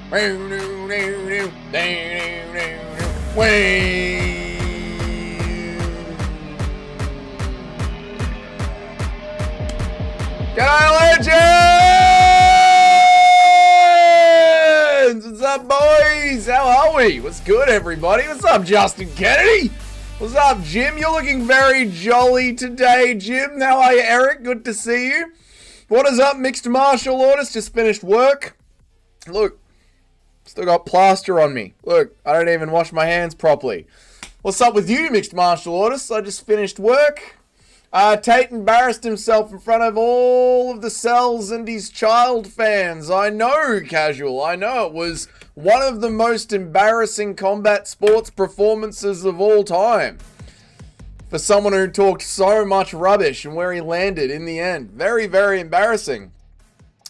G'day, legends! What's up, boys? How are we? What's good, everybody? What's up, Justin Kennedy? What's up, Jim? You're looking very jolly today, Jim. How are you, Eric? Good to see you. What is up, mixed martial artist? Just finished work. Look, still got plaster on me. Look, I don't even wash my hands properly. What's up with you, mixed martial artists? I just finished work. Tate embarrassed himself in front of all of the cells and his child fans. I know, casual. I know. It was one of the most embarrassing combat sports performances of all time. For someone who talked so much rubbish and where he landed in the end. Very, very embarrassing.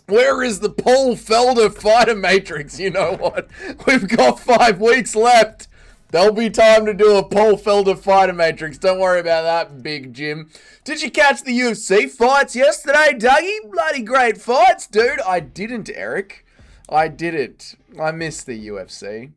Where is the Paul Felder fighter matrix? You know what? We've got 5 weeks left. There'll be time to do a Paul Felder fighter matrix. Don't worry about that, Big Jim. Did you catch the UFC fights yesterday, Dougie? Bloody great fights, dude. I didn't, Eric. I didn't. I missed the UFC.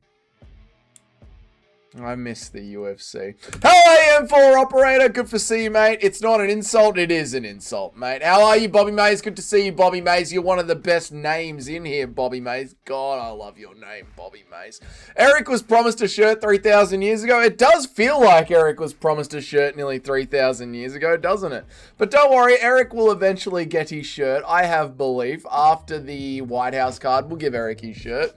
I miss the UFC. Hello, M4 operator. Good to see you, mate. It's not an insult. It is an insult, mate. How are you, Bobby Mays? Good to see you, Bobby Mays. You're one of the best names in here, Bobby Mays. God, I love your name, Bobby Mays. Eric was promised a shirt 3,000 years ago. It does feel like Eric was promised a shirt nearly 3,000 years ago, doesn't it? But don't worry, Eric will eventually get his shirt. I have belief. After the White House card, we'll give Eric his shirt.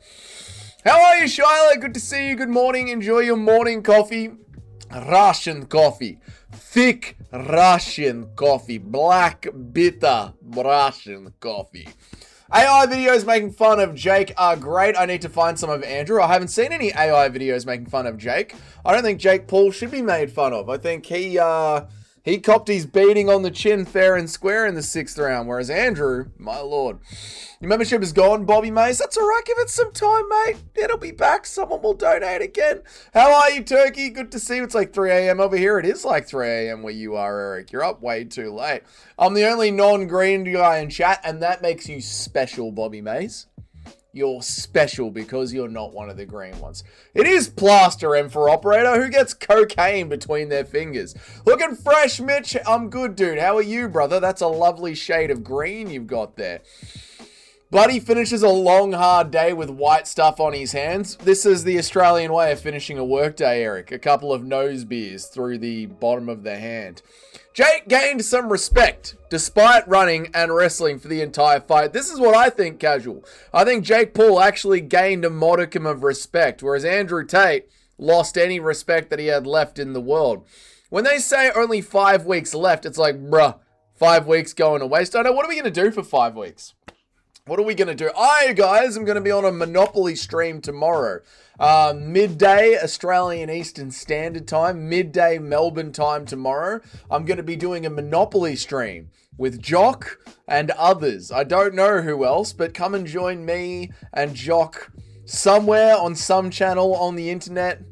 How are you, Shiloh? Good to see you. Good morning. Enjoy your morning coffee. Russian coffee. Thick Russian coffee. Black, bitter Russian coffee. AI videos making fun of Jake are great. I need to find some of Andrew. I haven't seen any AI videos making fun of Jake. I don't think Jake Paul should be made fun of. I think he copped his beating on the chin fair and square in the 6th round, whereas Andrew, my lord. Your membership is gone, Bobby Mays. That's all right. Give it some time, mate. It'll be back. Someone will donate again. How are you, Turkey? Good to see you. It's like 3 a.m. over here. It is like 3 a.m. where you are, Eric. You're up way too late. I'm the only non-green guy in chat, and that makes you special, Bobby Mays. You're special because you're not one of the green ones. It is Plaster M for operator. Who gets cocaine between their fingers? Looking fresh, Mitch. I'm good, dude. How are you, brother? That's a lovely shade of green you've got there. Buddy finishes a long, hard day with white stuff on his hands. This is the Australian way of finishing a workday, Eric. A couple of nose beers through the bottom of the hand. Jake gained some respect despite running and wrestling for the entire fight. This is what I think, casual. I think Jake Paul actually gained a modicum of respect, whereas Andrew Tate lost any respect that he had left in the world. When they say only 5 weeks left, it's like, bruh, 5 weeks going to waste. I know, what are we going to do for 5 weeks? What are we going to do? I, guys, am going to be on a Monopoly stream tomorrow. Midday Australian Eastern Standard Time, midday Melbourne time tomorrow. I'm going to be doing a Monopoly stream with Jock and others. I don't know who else, but come and join me and Jock somewhere on some channel on the internet.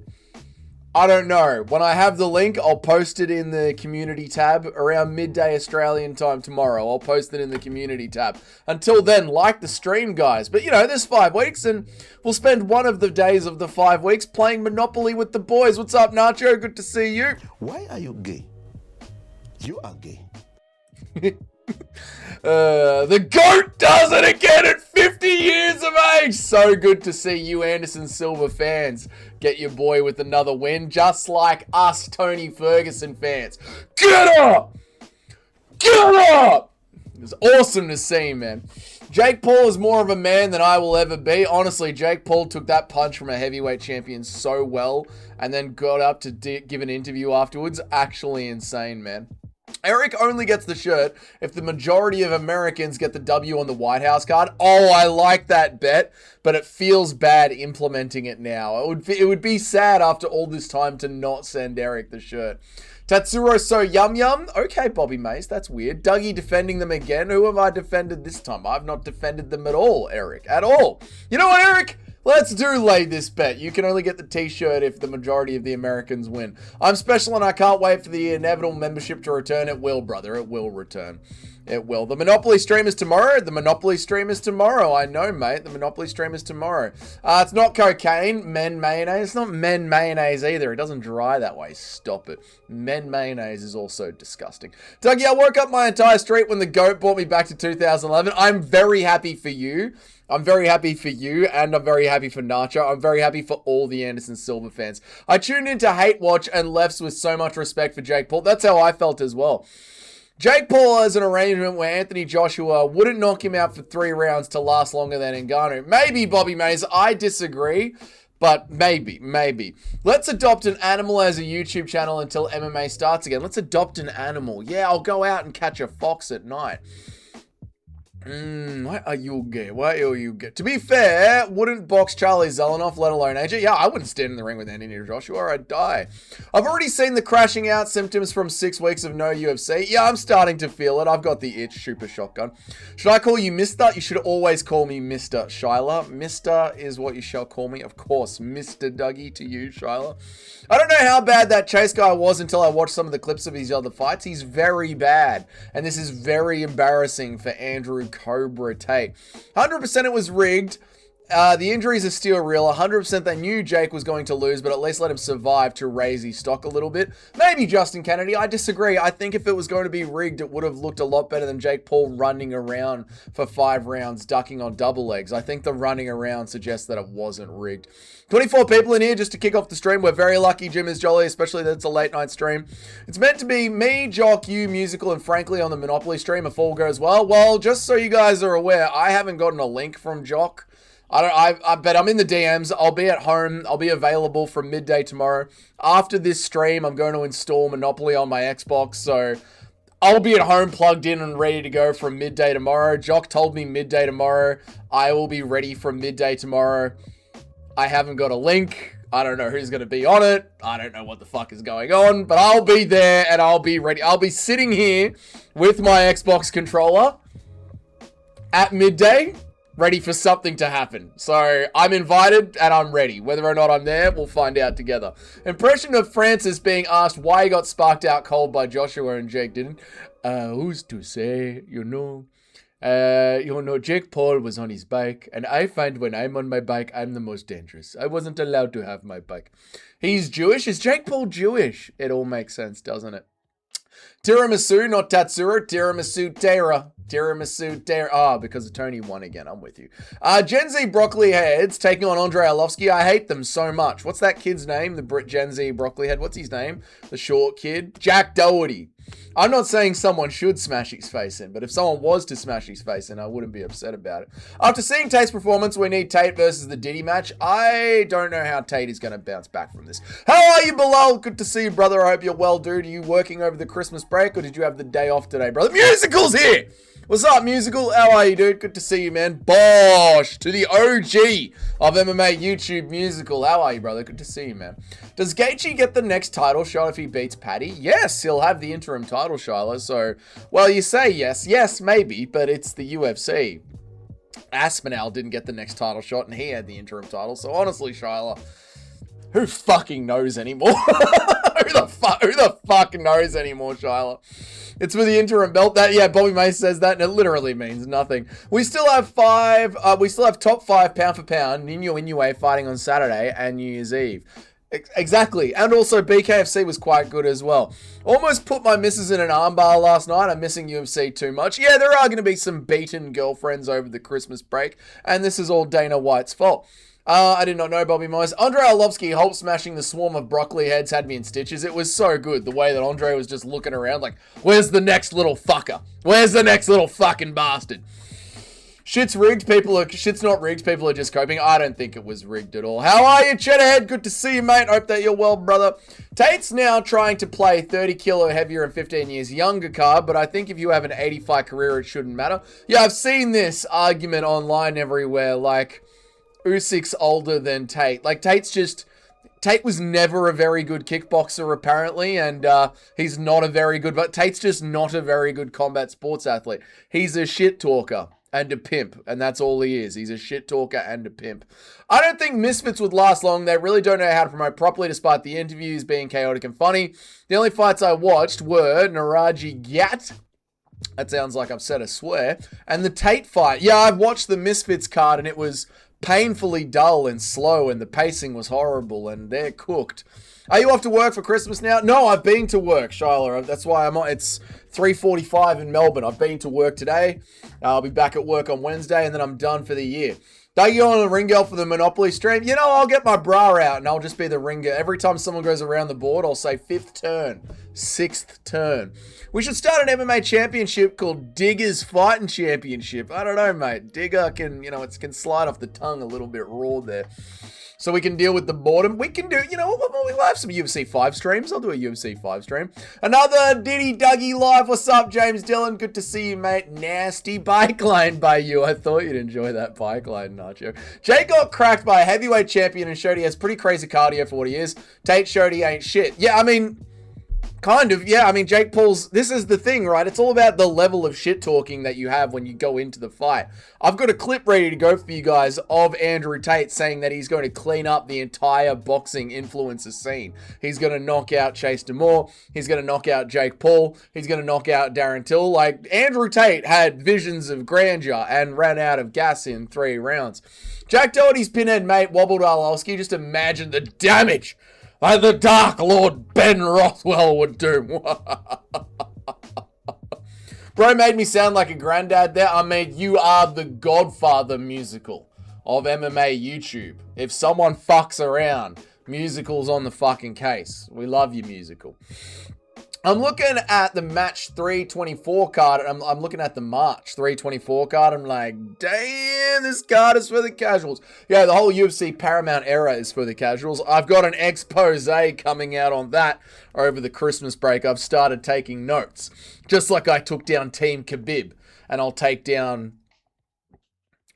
I don't know. When I have the link, I'll post it in the community tab around midday Australian time tomorrow. I'll post it in the community tab. Until then, like the stream, guys. But, you know, there's 5 weeks, and we'll spend one of the days of the 5 weeks playing Monopoly with the boys. What's up, Nacho? Good to see you. Why are you gay? You are gay. The GOAT does it again at 50 years of age. So good to see you Anderson Silva fans get your boy with another win, just like us Tony Ferguson fans. Get up! Get up! It was awesome to see, man. Jake Paul is more of a man than I will ever be. Honestly, Jake Paul took that punch from a heavyweight champion so well and then got up to give an interview afterwards. Actually insane, man. Eric only gets the shirt if the majority of Americans get the W on the White House card. Oh, I like that bet, but it feels bad implementing it now. It would be sad after all this time to not send Eric the shirt. Tatsuro so yum yum. Okay, Bobby Mays, that's weird. Dougie defending them again. Who have I defended this time? I've not defended them at all, Eric. At all. You know what, Eric? Let's lay this bet. You can only get the t-shirt if the majority of the Americans win. I'm special and I can't wait for the inevitable membership to return. It will, brother. It will return. It will. The Monopoly stream is tomorrow. The Monopoly stream is tomorrow. I know, mate. The Monopoly stream is tomorrow. It's not cocaine. Men mayonnaise. It's not men mayonnaise either. It doesn't dry that way. Stop it. Men mayonnaise is also disgusting. Dougie, I woke up my entire street when the GOAT brought me back to 2011. I'm very happy for you. I'm very happy for you, and I'm very happy for Nacho. I'm very happy for all the Anderson Silva fans. I tuned into Hate Watch and left with so much respect for Jake Paul. That's how I felt as well. Jake Paul has an arrangement where Anthony Joshua wouldn't knock him out for 3 rounds to last longer than Ngannou. Maybe, Bobby Mays. I disagree, but maybe. Let's adopt an animal as a YouTube channel until MMA starts again. Let's adopt an animal. Yeah, I'll go out and catch a fox at night. Why are you gay? Why are you gay? To be fair, wouldn't box Charlie Zelenoff, let alone AJ? Yeah, I wouldn't stand in the ring with Anthony Joshua or I'd die. I've already seen the crashing out symptoms from 6 weeks of no UFC. Yeah, I'm starting to feel it. I've got the itch, super shotgun. Should I call you Mister? You should always call me Mr. Shyla. Mister is what you shall call me. Of course, Mr. Dougie to you, Shyla. I don't know how bad that Chase guy was until I watched some of the clips of his other fights. He's very bad. And this is very embarrassing for Andrew Cobra Tate. 100% it was rigged. The injuries are still real. 100% they knew Jake was going to lose, but at least let him survive to raise his stock a little bit. Maybe Justin Kennedy. I disagree. I think if it was going to be rigged, it would have looked a lot better than Jake Paul running around for 5 rounds, ducking on double legs. I think the running around suggests that it wasn't rigged. 24 people in here just to kick off the stream. We're very lucky Jim is jolly, especially that it's a late night stream. It's meant to be me, Jock, you, Musical, and Frankly on the Monopoly stream if all goes well. Well, just so you guys are aware, I haven't gotten a link from Jock. I bet I'm in the DMs. I'll be at home. I'll be available from midday tomorrow. After this stream, I'm going to install Monopoly on my Xbox, so I'll be at home plugged in and ready to go from midday tomorrow. Jock told me midday tomorrow. I will be ready from midday tomorrow. I haven't got a link. I don't know who's going to be on it. I don't know what the fuck is going on, but I'll be there and I'll be ready. I'll be sitting here with my Xbox controller at midday, ready for something to happen. So I'm invited and I'm ready. Whether or not I'm there, we'll find out together. Impression of Francis being asked why he got sparked out cold by Joshua and Jake didn't. Who's to say, Jake Paul was on his bike, and I find when I'm on my bike, I'm the most dangerous. I wasn't allowed to have my bike. He's Jewish. Is Jake Paul Jewish? It all makes sense, doesn't it? Tiramisu, not Tatsuro. Tiramisu Tera. Tiramisu Tera. Ah, because Tony won again. I'm with you. Gen Z Broccoli Heads taking on Andrei Arlovsky. I hate them so much. What's that kid's name? The Gen Z Broccoli Head. What's his name? The short kid. Jack Doherty. I'm not saying someone should smash his face in, but if someone was to smash his face in, I wouldn't be upset about it. After seeing Tate's performance, we need Tate versus the Diddy match. I don't know how Tate is going to bounce back from this. How are you, Bilal? Good to see you, brother. I hope you're well, dude. Are you working over the Christmas break, or did you have the day off today, brother? Musical's here! What's up, Musical? How are you, dude? Good to see you, man. Bosh! To the OG of MMA YouTube, Musical. How are you, brother? Good to see you, man. Does Gaethje get the next title shot if he beats Paddy? Yes, he'll have the interim title, Shyla. So, well, you say yes. Yes, maybe, but it's the UFC. Aspinall didn't get the next title shot, and he had the interim title. So, honestly, Shyla, who fucking knows anymore? Who the fuck knows anymore, Shyla? It's for the interim belt. Yeah, Bobby Mace says that, and it literally means nothing. We still have top 5 pound for pound, Nino Inoue fighting on Saturday and New Year's Eve. Exactly. And also BKFC was quite good as well. Almost put my missus in an armbar last night. I'm missing UFC too much. Yeah, there are going to be some beaten girlfriends over the Christmas break, and this is all Dana White's fault. I did not know Bobby Moyes. Andrei Arlovsky Hulk smashing the swarm of broccoli heads had me in stitches. It was so good, the way that Andre was just looking around like, where's the next little fucker? Where's the next little fucking bastard? Shit's rigged. Shit's not rigged. People are just coping. I don't think it was rigged at all. How are you, Cheddarhead? Good to see you, mate. Hope that you're well, brother. Tate's now trying to play 30 kilo heavier and 15 years younger card, but I think if you have an 80-fight career, it shouldn't matter. Yeah, I've seen this argument online everywhere, like, Usyk's older than Tate. Like, Tate was never a very good kickboxer, apparently, and he's not a very good, but Tate's just not a very good combat sports athlete. He's a shit talker and a pimp, and that's all he is. He's a shit talker and a pimp. I don't think Misfits would last long. They really don't know how to promote properly, despite the interviews being chaotic and funny. The only fights I watched were Naraji Gyat That sounds like I've said a swear. And the Tate fight. Yeah, I've watched the Misfits card and it was painfully dull and slow and the pacing was horrible and they're cooked. Are you off to work for Christmas now? No, I've been to work, Shyla. That's why I'm on. It's 3:45 in Melbourne. I've been to work today. I'll be back at work on Wednesday and then I'm done for the year. Don't you on the ring girl for the Monopoly stream? You know, I'll get my bra out and I'll just be the ringer. Every time someone goes around the board, I'll say 5th turn, 6th turn. We should start an MMA championship called Digger's Fighting Championship. I don't know, mate. Digger can, it can slide off the tongue a little bit raw there. So we can deal with the boredom. We can do, we'll have some UFC 5 streams. I'll do a UFC 5 stream. Another Diddy Dougie live. What's up, James Dillon? Good to see you, mate. Nasty bike lane by you. I thought you'd enjoy that bike lane, Nacho. Jake got cracked by a heavyweight champion and showed he has pretty crazy cardio for what he is. Tate showed he ain't shit. Yeah, I mean... Kind of, yeah. I mean, Jake Paul's... This is the thing, right? It's all about the level of shit-talking that you have when you go into the fight. I've got a clip ready to go for you guys of Andrew Tate saying that he's going to clean up the entire boxing influencer scene. He's going to knock out Chase Demore. He's going to knock out Jake Paul. He's going to knock out Darren Till. Like, Andrew Tate had visions of grandeur and ran out of gas in 3 rounds. Jack Doherty's pinhead mate, Wobbled Arlovsky. Just imagine the damage like the Dark Lord Ben Rothwell would do. Bro made me sound like a granddad there. I mean, you are the Godfather musical of MMA YouTube. If someone fucks around, musical's on the fucking case. We love you, musical. I'm looking at the Match 324 card. I'm looking at the March 324 card. I'm like, damn, this card is for the casuals. Yeah, the whole UFC Paramount era is for the casuals. I've got an expose coming out on that over the Christmas break. I've started taking notes. Just like I took down Team Khabib. And I'll take down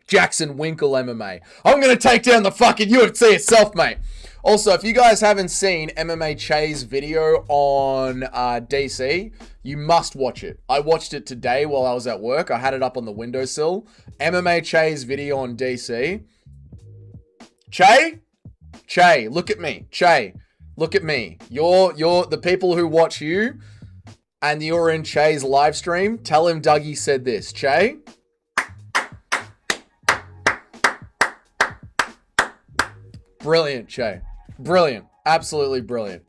Jackson Winkle MMA. I'm going to take down the fucking UFC itself, mate. Also, if you guys haven't seen MMA Che's video on DC, you must watch it. I watched it today while I was at work. I had it up on the windowsill. MMA Che's video on DC. Che, look at me. Che, look at me. You're the people who watch you, and you're in Che's live stream. Tell him Dougie said this. Che. Brilliant, Che. Brilliant. Absolutely brilliant.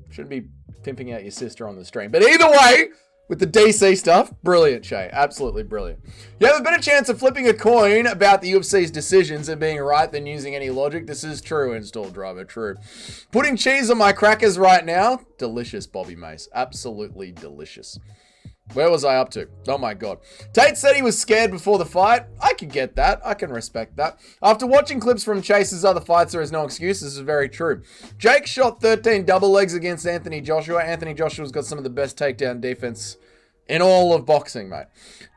Shouldn't be pimping out your sister on the stream. But either way, with the DC stuff, brilliant, Che. Absolutely brilliant. You have a better chance of flipping a coin about the UFC's decisions and being right than using any logic. This is true, install driver. True. Putting cheese on my crackers right now. Delicious, Bobby Mace. Absolutely delicious. Where was I up to? Oh my god. Tate said he was scared before the fight. I can get that. I can respect that. After watching clips from Chase's other fights, there is no excuse. This is very true. Jake shot 13 double legs against Anthony Joshua. Anthony Joshua's got some of the best takedown defense in all of boxing, mate.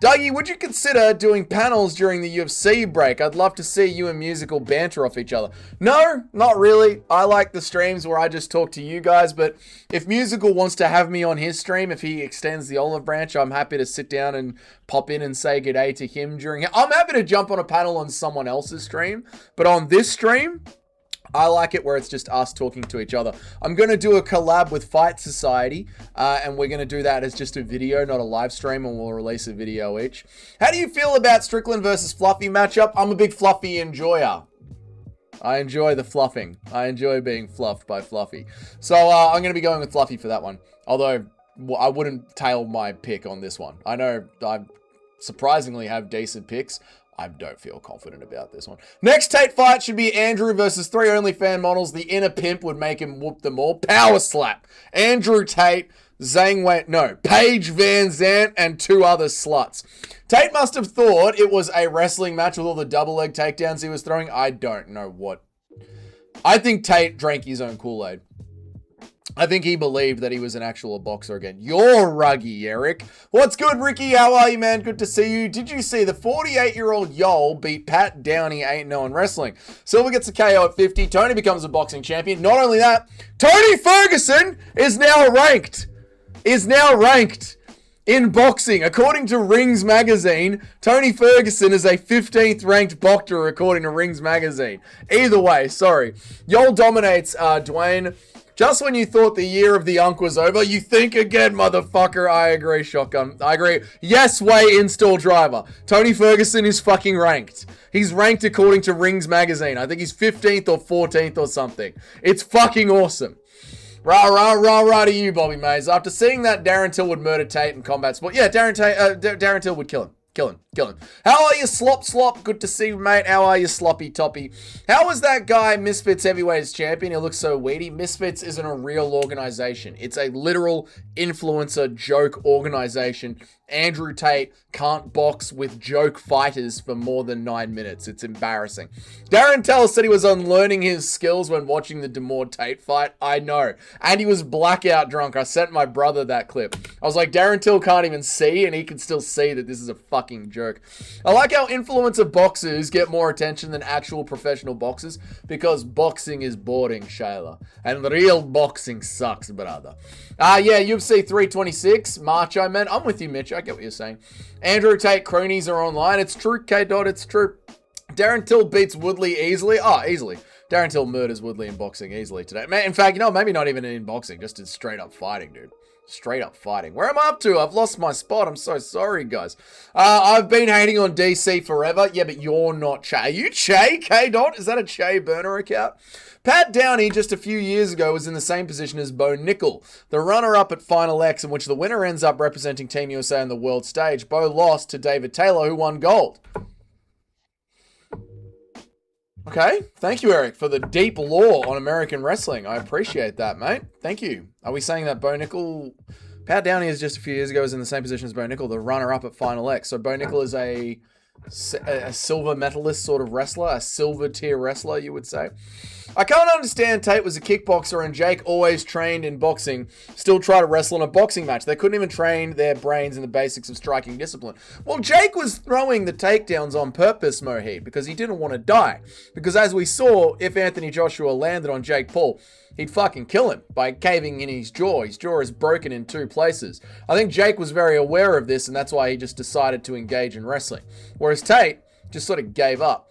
Dougie, would you consider doing panels during the UFC break? I'd love to see you and Musical banter off each other. No, not really. I like the streams where I just talk to you guys, but if Musical wants to have me on his stream, if he extends the olive branch, I'm happy to sit down and pop in and say good day to him during it. I'm happy to jump on a panel on someone else's stream, but on this stream, I like it where it's just us talking to each other. I'm going to do a collab with Fight Society, and we're going to do that as just a video, not a live stream, and we'll release a video each. How do you feel about Strickland versus Fluffy matchup? I'm a big Fluffy enjoyer. I enjoy the fluffing. I enjoy being fluffed by Fluffy. So I'm going to be going with Fluffy for that one. Although I wouldn't tail my pick on this one. I know I surprisingly have decent picks. I don't feel confident about this one. Next Tate fight should be Andrew versus 3 OnlyFans models. The inner pimp would make him whoop them all. Power slap. Andrew Tate, Paige Van Zandt, and 2 other sluts. Tate must have thought it was a wrestling match with all the double leg takedowns he was throwing. I don't know what. I think Tate drank his own Kool-Aid. I think he believed that he was an actual boxer again. You're ruggy, Eric. What's good, Ricky? How are you, man? Good to see you. Did you see the 48-year-old Yol beat Pat Downey 8-0 in wrestling? Silver gets a KO at 50. Tony becomes a boxing champion. Not only that, Tony Ferguson is now ranked in boxing. According to Rings Magazine, Tony Ferguson is a 15th ranked boxer according to Rings Magazine. Either way, sorry. Yol dominates Dwayne Just when you thought the year of the unk was over, you think again, motherfucker. I agree, Shotgun. I agree. Yes, way install driver. Tony Ferguson is fucking ranked. He's ranked according to Rings magazine. I think he's 15th or 14th or something. It's fucking awesome. Rah, rah, rah, rah to you, Bobby Mays. After seeing that Darren Till would murder Tate in combat sport. Yeah, Darren Till would kill him. Kill him. How are you, Slop? Good to see you, mate. How are you, Sloppy Toppy? How was that guy, Misfits Heavyweights Champion? He looks so weedy. Misfits isn't a real organization. It's a literal influencer joke organization. Andrew Tate can't box with joke fighters for more than 9 minutes. It's embarrassing. Darren Till said he was unlearning his skills when watching the Demore Tate fight. I know. And he was blackout drunk. I sent my brother that clip. I was like, Darren Till can't even see, and he can still see that this is a fucking joke. I like how influencer boxers get more attention than actual professional boxers because boxing is boring, Shayla. And real boxing sucks, brother. Yeah, UFC 326, March, I meant. I'm with you, Mitch. I get what you're saying. Andrew Tate cronies are online. It's true, K-Dot, it's true. Darren Till beats Woodley easily. Easily. Darren Till murders Woodley in boxing easily today. Man, in fact, maybe not even in boxing, just in straight up fighting, dude. Straight up fighting. Where am I up to? I've lost my spot. I'm so sorry, guys. I've been hating on DC forever. Yeah, but you're not Che. Are you Che, K-Dot? Is that a Che burner account? Pat Downey, just a few years ago, was in the same position as Bo Nickel, the runner-up at Final X, in which the winner ends up representing Team USA on the world stage. Bo lost to David Taylor, who won gold. Okay, thank you, Eric, for the deep lore on American wrestling. I appreciate that, mate. Thank you. Are we saying that Bo Nickel... Pat Downey is just a few years ago was in the same position as Bo Nickel, the runner-up at Final X. So Bo Nickel is a silver medalist sort of wrestler, a silver tier wrestler, you would say. I can't understand Tate was a kickboxer and Jake always trained in boxing, still try to wrestle in a boxing match. They couldn't even train their brains in the basics of striking discipline. Well, Jake was throwing the takedowns on purpose, Mohit, because he didn't want to die. Because as we saw, if Anthony Joshua landed on Jake Paul, he'd fucking kill him by caving in his jaw. His jaw is broken in 2 places. I think Jake was very aware of this, and that's why he just decided to engage in wrestling. Whereas Tate just sort of gave up.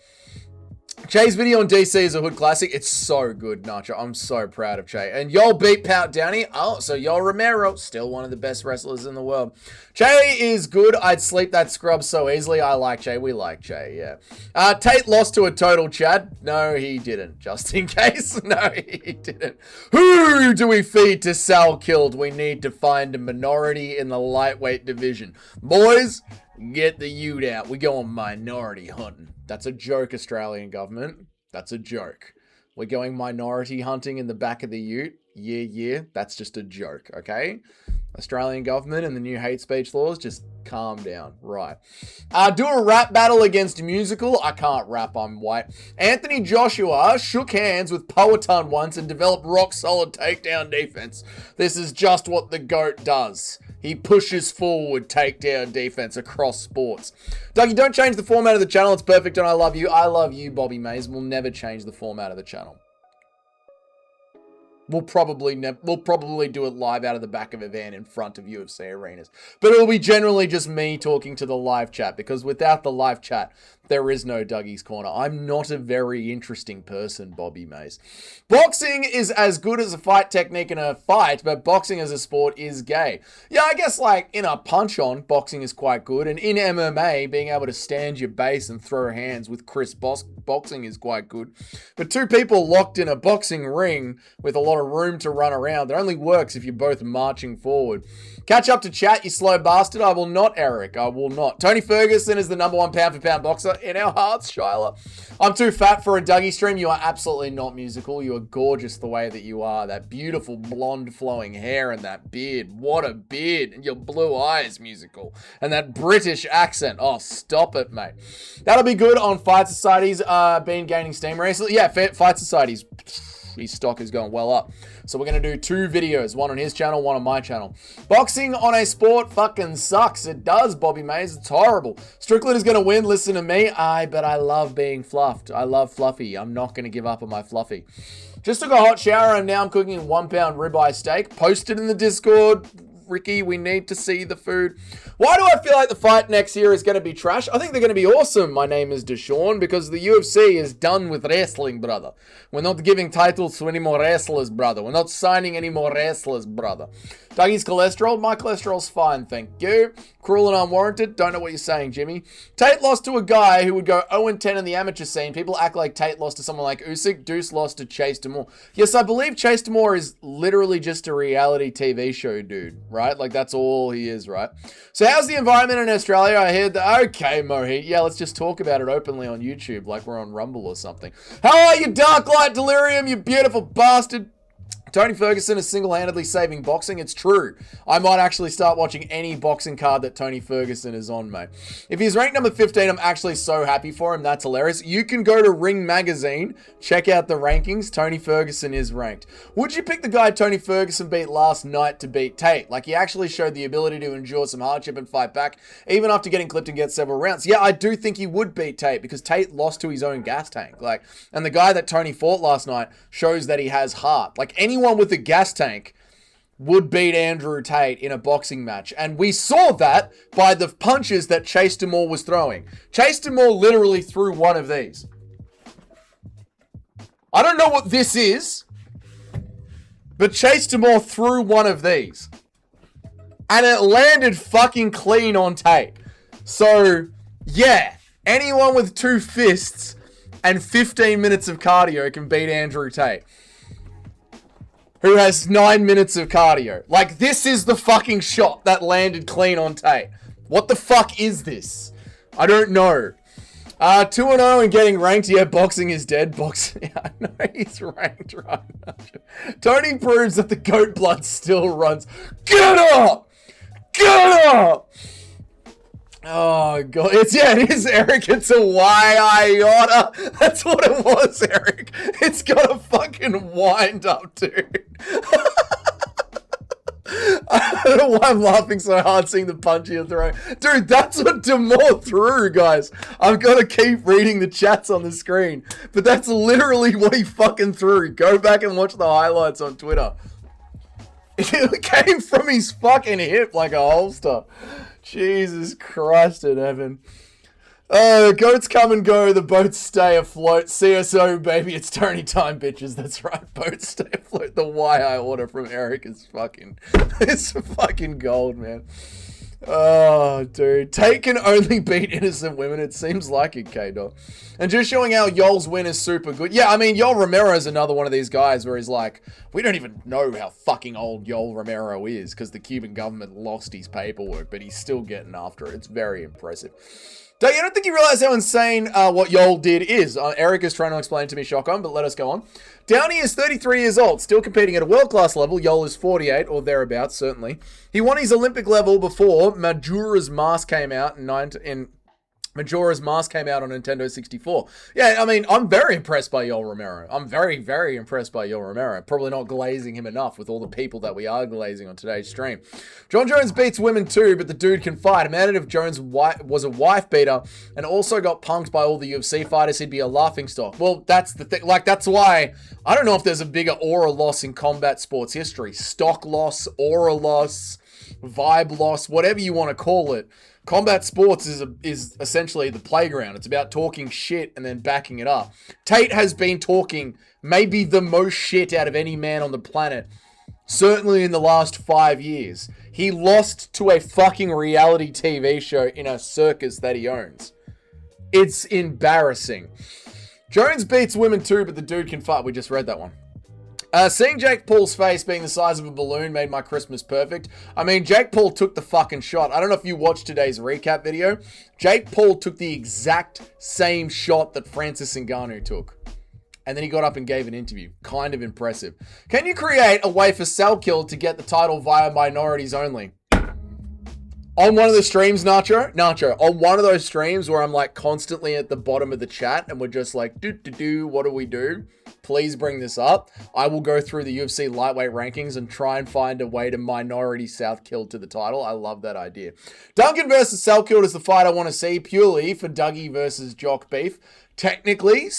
Che's video on DC is a hood classic. It's so good, Nacho. I'm so proud of Che. And y'all beat Pat Downey. Oh, so y'all Romero, still one of the best wrestlers in the world. Che is good. I'd sleep that scrub so easily. I like Che. We like Che, yeah. Tate lost to a total Chad. No, he didn't. Just in case. No, he didn't. Who do we feed to Sal killed? We need to find a minority in the lightweight division. Boys, get the ute out. We go on minority hunting. That's a joke, Australian government. That's a joke. We're going minority hunting in the back of the ute. Yeah. That's just a joke, okay? Australian government and the new hate speech laws, just calm down. Right. Do a rap battle against musical. I can't rap, I'm white. Anthony Joshua shook hands with Powhatan once and developed rock solid takedown defense. This is just what the GOAT does. He pushes forward takedown defense across sports. Dougie, don't change the format of the channel. It's perfect and I love you. I love you, Bobby Mays. We'll never change the format of the channel. We'll probably do it live out of the back of a van in front of UFC arenas. But it'll be generally just me talking to the live chat, because without the live chat, there is no Dougie's Corner. I'm not a very interesting person, Bobby Mays. Boxing is as good as a fight technique in a fight, but boxing as a sport is gay. Yeah, I guess like in a punch-on, boxing is quite good. And in MMA, being able to stand your base and throw hands with crisp boxing is quite good. But 2 people locked in a boxing ring with a lot of room to run around, that only works if you're both marching forward. Catch up to chat, you slow bastard. I will not, Eric. I will not. Tony Ferguson is the #1 pound-for-pound boxer in our hearts, Shyla. I'm too fat for a Dougie stream. You are absolutely not musical. You are gorgeous the way that you are. That beautiful blonde flowing hair and that beard. What a beard. And your blue eyes, musical. And that British accent. Oh, stop it, mate. That'll be good on Fight Society's been gaining steam recently. Yeah, Fight Society's... his stock is going well up. So we're going to do 2 videos, one on his channel, one on my channel. Boxing on a sport fucking sucks. It does, Bobby Mays. It's horrible. Strickland is going to win. Listen to me. But I love being fluffed. I love fluffy. I'm not going to give up on my fluffy. Just took a hot shower and now I'm cooking 1 pound ribeye steak. Posted in the Discord. Ricky, we need to see the food. Why do I feel like the fight next year is going to be trash? I think they're going to be awesome. My name is Deshaun, because the UFC is done with wrestling, brother. We're not giving titles to any more wrestlers, brother. We're not signing any more wrestlers, brother. Dougie's cholesterol? My cholesterol's fine, thank you. Cruel and unwarranted? Don't know what you're saying, Jimmy. Tate lost to a guy who would go 0-10 in the amateur scene. People act like Tate lost to someone like Usyk. Deuce lost to Chase Demore. Yes, I believe Chase Demore is literally just a reality TV show dude, right? Like, that's all he is, right? So how's the environment in Australia? I heard that. Okay, Mohit. Yeah, let's just talk about it openly on YouTube like we're on Rumble or something. How are you, Dark Light Delirium, you beautiful bastard? Tony Ferguson is single-handedly saving boxing. It's true. I might actually start watching any boxing card that Tony Ferguson is on, mate. If he's ranked number 15, I'm actually so happy for him. That's hilarious. You can go to Ring Magazine, check out the rankings. Tony Ferguson is ranked. Would you pick the guy Tony Ferguson beat last night to beat Tate? Like, he actually showed the ability to endure some hardship and fight back, even after getting clipped and get several rounds. Yeah, I do think he would beat Tate, because Tate lost to his own gas tank. Like, and the guy that Tony fought last night shows that he has heart. Like, anyone with a gas tank would beat Andrew Tate in a boxing match. And we saw that by the punches that Chase Demore was throwing. Chase Demore literally threw one of these. I don't know what this is, but Chase Demore threw one of these. And it landed fucking clean on Tate. So, yeah, anyone with 2 fists and 15 minutes of cardio can beat Andrew Tate, who has 9 minutes of cardio. Like, this is the fucking shot that landed clean on Tate. What the fuck is this? I don't know. 2-0 and getting ranked. Yeah, boxing is dead. Boxing, yeah, I know he's ranked right now. Tony proves that the goat blood still runs. Get up! Get up! Oh, God. It is, Eric. It's a Y-iota. That's what it was, Eric. It's got a fucking wind up, dude. I don't know why I'm laughing so hard seeing the punch you're throwing. Dude, that's what Demore threw, guys. I've got to keep reading the chats on the screen. But that's literally what he fucking threw. Go back and watch the highlights on Twitter. It came from his fucking hip like a holster. Jesus Christ in heaven. Goats come and go, the boats stay afloat. CSO, baby, it's Tony time, bitches. That's right, boats stay afloat. The YI order from Eric is fucking, it's fucking gold, man. Oh, dude. Tate can only beat innocent women. It seems like it, K-Dog. And just showing how Yoel's win is super good. Yeah, I mean, Yoel Romero is another one of these guys where he's like, we don't even know how fucking old Yoel Romero is because the Cuban government lost his paperwork, but he's still getting after it. It's very impressive. I don't think you realize how insane what Yoel did is. Eric is trying to explain to me, Shotgun, but let us go on. Downey is 33 years old, still competing at a world-class level. Yoel is 48, or thereabouts, certainly. He won his Olympic level before Majora's Mask came out Majora's Mask came out on Nintendo 64. Yeah, I mean, I'm very impressed by Yoel Romero. I'm very, very impressed by Yoel Romero. Probably not glazing him enough with all the people that we are glazing on today's stream. John Jones beats women too, but the dude can fight. Imagine if Jones was a wife beater and also got punked by all the UFC fighters, he'd be a laughingstock. Well, that's the thing. Like, that's why I don't know if there's a bigger aura loss in combat sports history. Stock loss, aura loss, vibe loss, whatever you want to call it. Combat sports is essentially the playground. It's about talking shit and then backing it up. Tate has been talking maybe the most shit out of any man on the planet, certainly in the last 5 years. He lost to a fucking reality TV show in a circus that he owns. It's embarrassing. Jones beats women too, but the dude can fight. We just read that one. Seeing Jake Paul's face being the size of a balloon made my Christmas perfect. I mean, Jake Paul took the fucking shot. I don't know if you watched today's recap video. Jake Paul took the exact same shot that Francis Ngannou took. And then he got up and gave an interview. Kind of impressive. Can you create a way for Salkill to get the title via minorities only? On one of the streams, Nacho, on one of those streams where I'm like constantly at the bottom of the chat and we're just like, what do we do? Please bring this up. I will go through the UFC lightweight rankings and try and find a way to minority Southkill to the title. I love that idea. Duncan versus Southkill is the fight I want to see purely for Dougie versus Jock beef. Technically,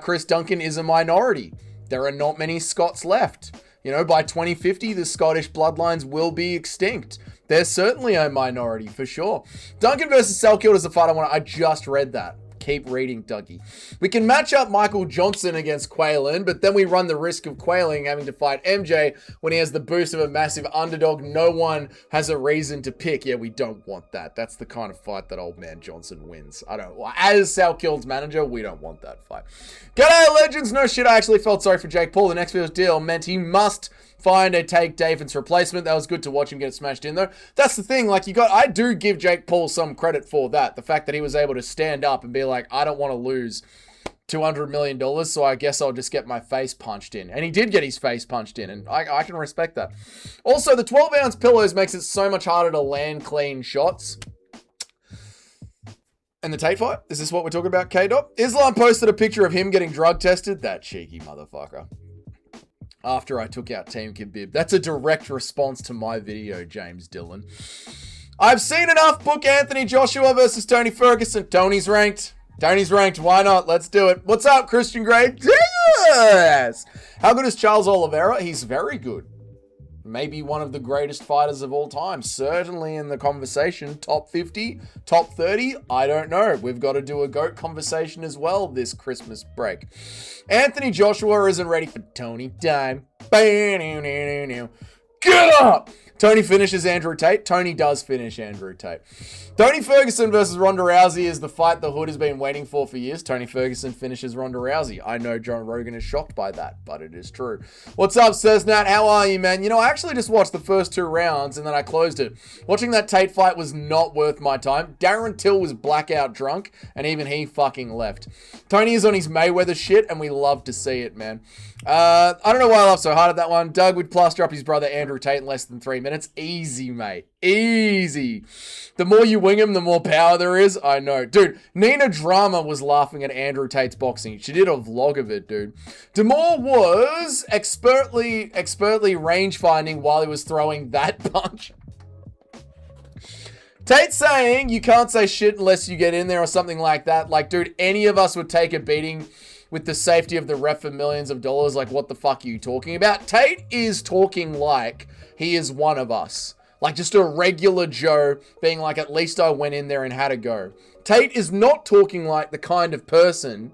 Chris Duncan is a minority. There are not many Scots left. You know, by 2050, the Scottish bloodlines will be extinct. They're certainly a minority, for sure. Duncan versus Selkirk is the fight I want. I just read that. Keep reading, Dougie. We can match up Michael Johnson against Quaylen, but then we run the risk of Quaylen having to fight MJ when he has the boost of a massive underdog. No one has a reason to pick. Yeah, we don't want that. That's the kind of fight that old man Johnson wins. I don't. As Selkirk's manager, we don't want that fight. G'day, legends. No shit, I actually felt sorry for Jake Paul. The next deal meant he must find a Tate David's replacement. That was good to watch him get smashed in, though. That's the thing. Like, I do give Jake Paul some credit for that. The fact that he was able to stand up and be like, I don't want to lose $200 million, so I guess I'll just get my face punched in. And he did get his face punched in, and I can respect that. Also, the 12-ounce pillows makes it so much harder to land clean shots. And the Tate fight? Is this what we're talking about, K-Dot? Islam posted a picture of him getting drug tested. That cheeky motherfucker. After I took out Team Khabib. That's a direct response to my video, James Dillon. I've seen enough. Book Anthony Joshua versus Tony Ferguson. Tony's ranked. Tony's ranked. Why not? Let's do it. What's up, Christian Gray? Yes! How good is Charles Oliveira? He's very good. Maybe one of the greatest fighters of all time. Certainly in the conversation. Top 50, top 30, I don't know. We've got to do a GOAT conversation as well this Christmas break. Anthony Joshua isn't ready for Tony time. Get up! Tony finishes Andrew Tate. Tony does finish Andrew Tate. Tony Ferguson versus Ronda Rousey is the fight the hood has been waiting for years. Tony Ferguson finishes Ronda Rousey. I know John Rogan is shocked by that, but it is true. What's up, Cesnat? How are you, man? You know, I actually just watched the first 2 rounds and then I closed it. Watching that Tate fight was not worth my time. Darren Till was blackout drunk and even he fucking left. Tony is on his Mayweather shit and we love to see it, man. I don't know why I laughed so hard at that one. Doug would plaster up his brother Andrew Tate in less than 3 minutes. Easy, mate. Easy. The more you wing him, the more power there is. I know. Dude, Nina Drama was laughing at Andrew Tate's boxing. She did a vlog of it, dude. Demore was expertly range finding while he was throwing that punch. Tate saying you can't say shit unless you get in there or something like that. Like, dude, any of us would take a beating with the safety of the ref for millions of dollars. Like, what the fuck are you talking about? Tate is talking like he is one of us. Like just a regular Joe being like, at least I went in there and had a go. Tate is not talking like the kind of person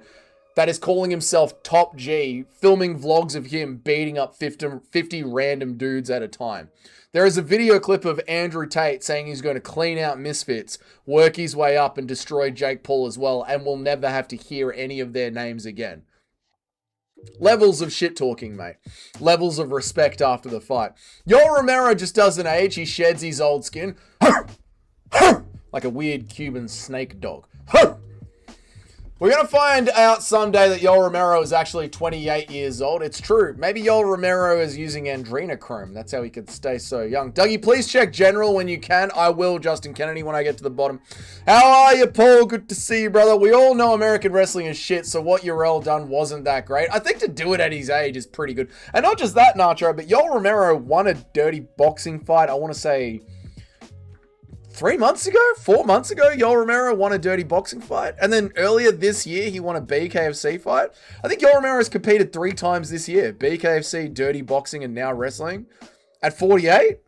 that is calling himself Top G, filming vlogs of him beating up 50 random dudes at a time. There is a video clip of Andrew Tate saying he's going to clean out misfits, work his way up and destroy Jake Paul as well, and we'll never have to hear any of their names again. Levels of shit talking, mate. Levels of respect after the fight. Yoel Romero just doesn't age. He sheds his old skin. Like a weird Cuban snake dog. We're going to find out someday that Yoel Romero is actually 28 years old. It's true. Maybe Yoel Romero is using adrenochrome. That's how he could stay so young. Dougie, please check general when you can. I will, Justin Kennedy, when I get to the bottom. How are you, Paul? Good to see you, brother. We all know American wrestling is shit, so what Yoel done wasn't that great. I think to do it at his age is pretty good. And not just that, Nacho, but Yoel Romero won a dirty boxing fight, I want to say 4 months ago, Yoel Romero won a dirty boxing fight. And then earlier this year, he won a BKFC fight. I think Yoel Romero has competed 3 times this year. BKFC, dirty boxing, and now wrestling. At 48?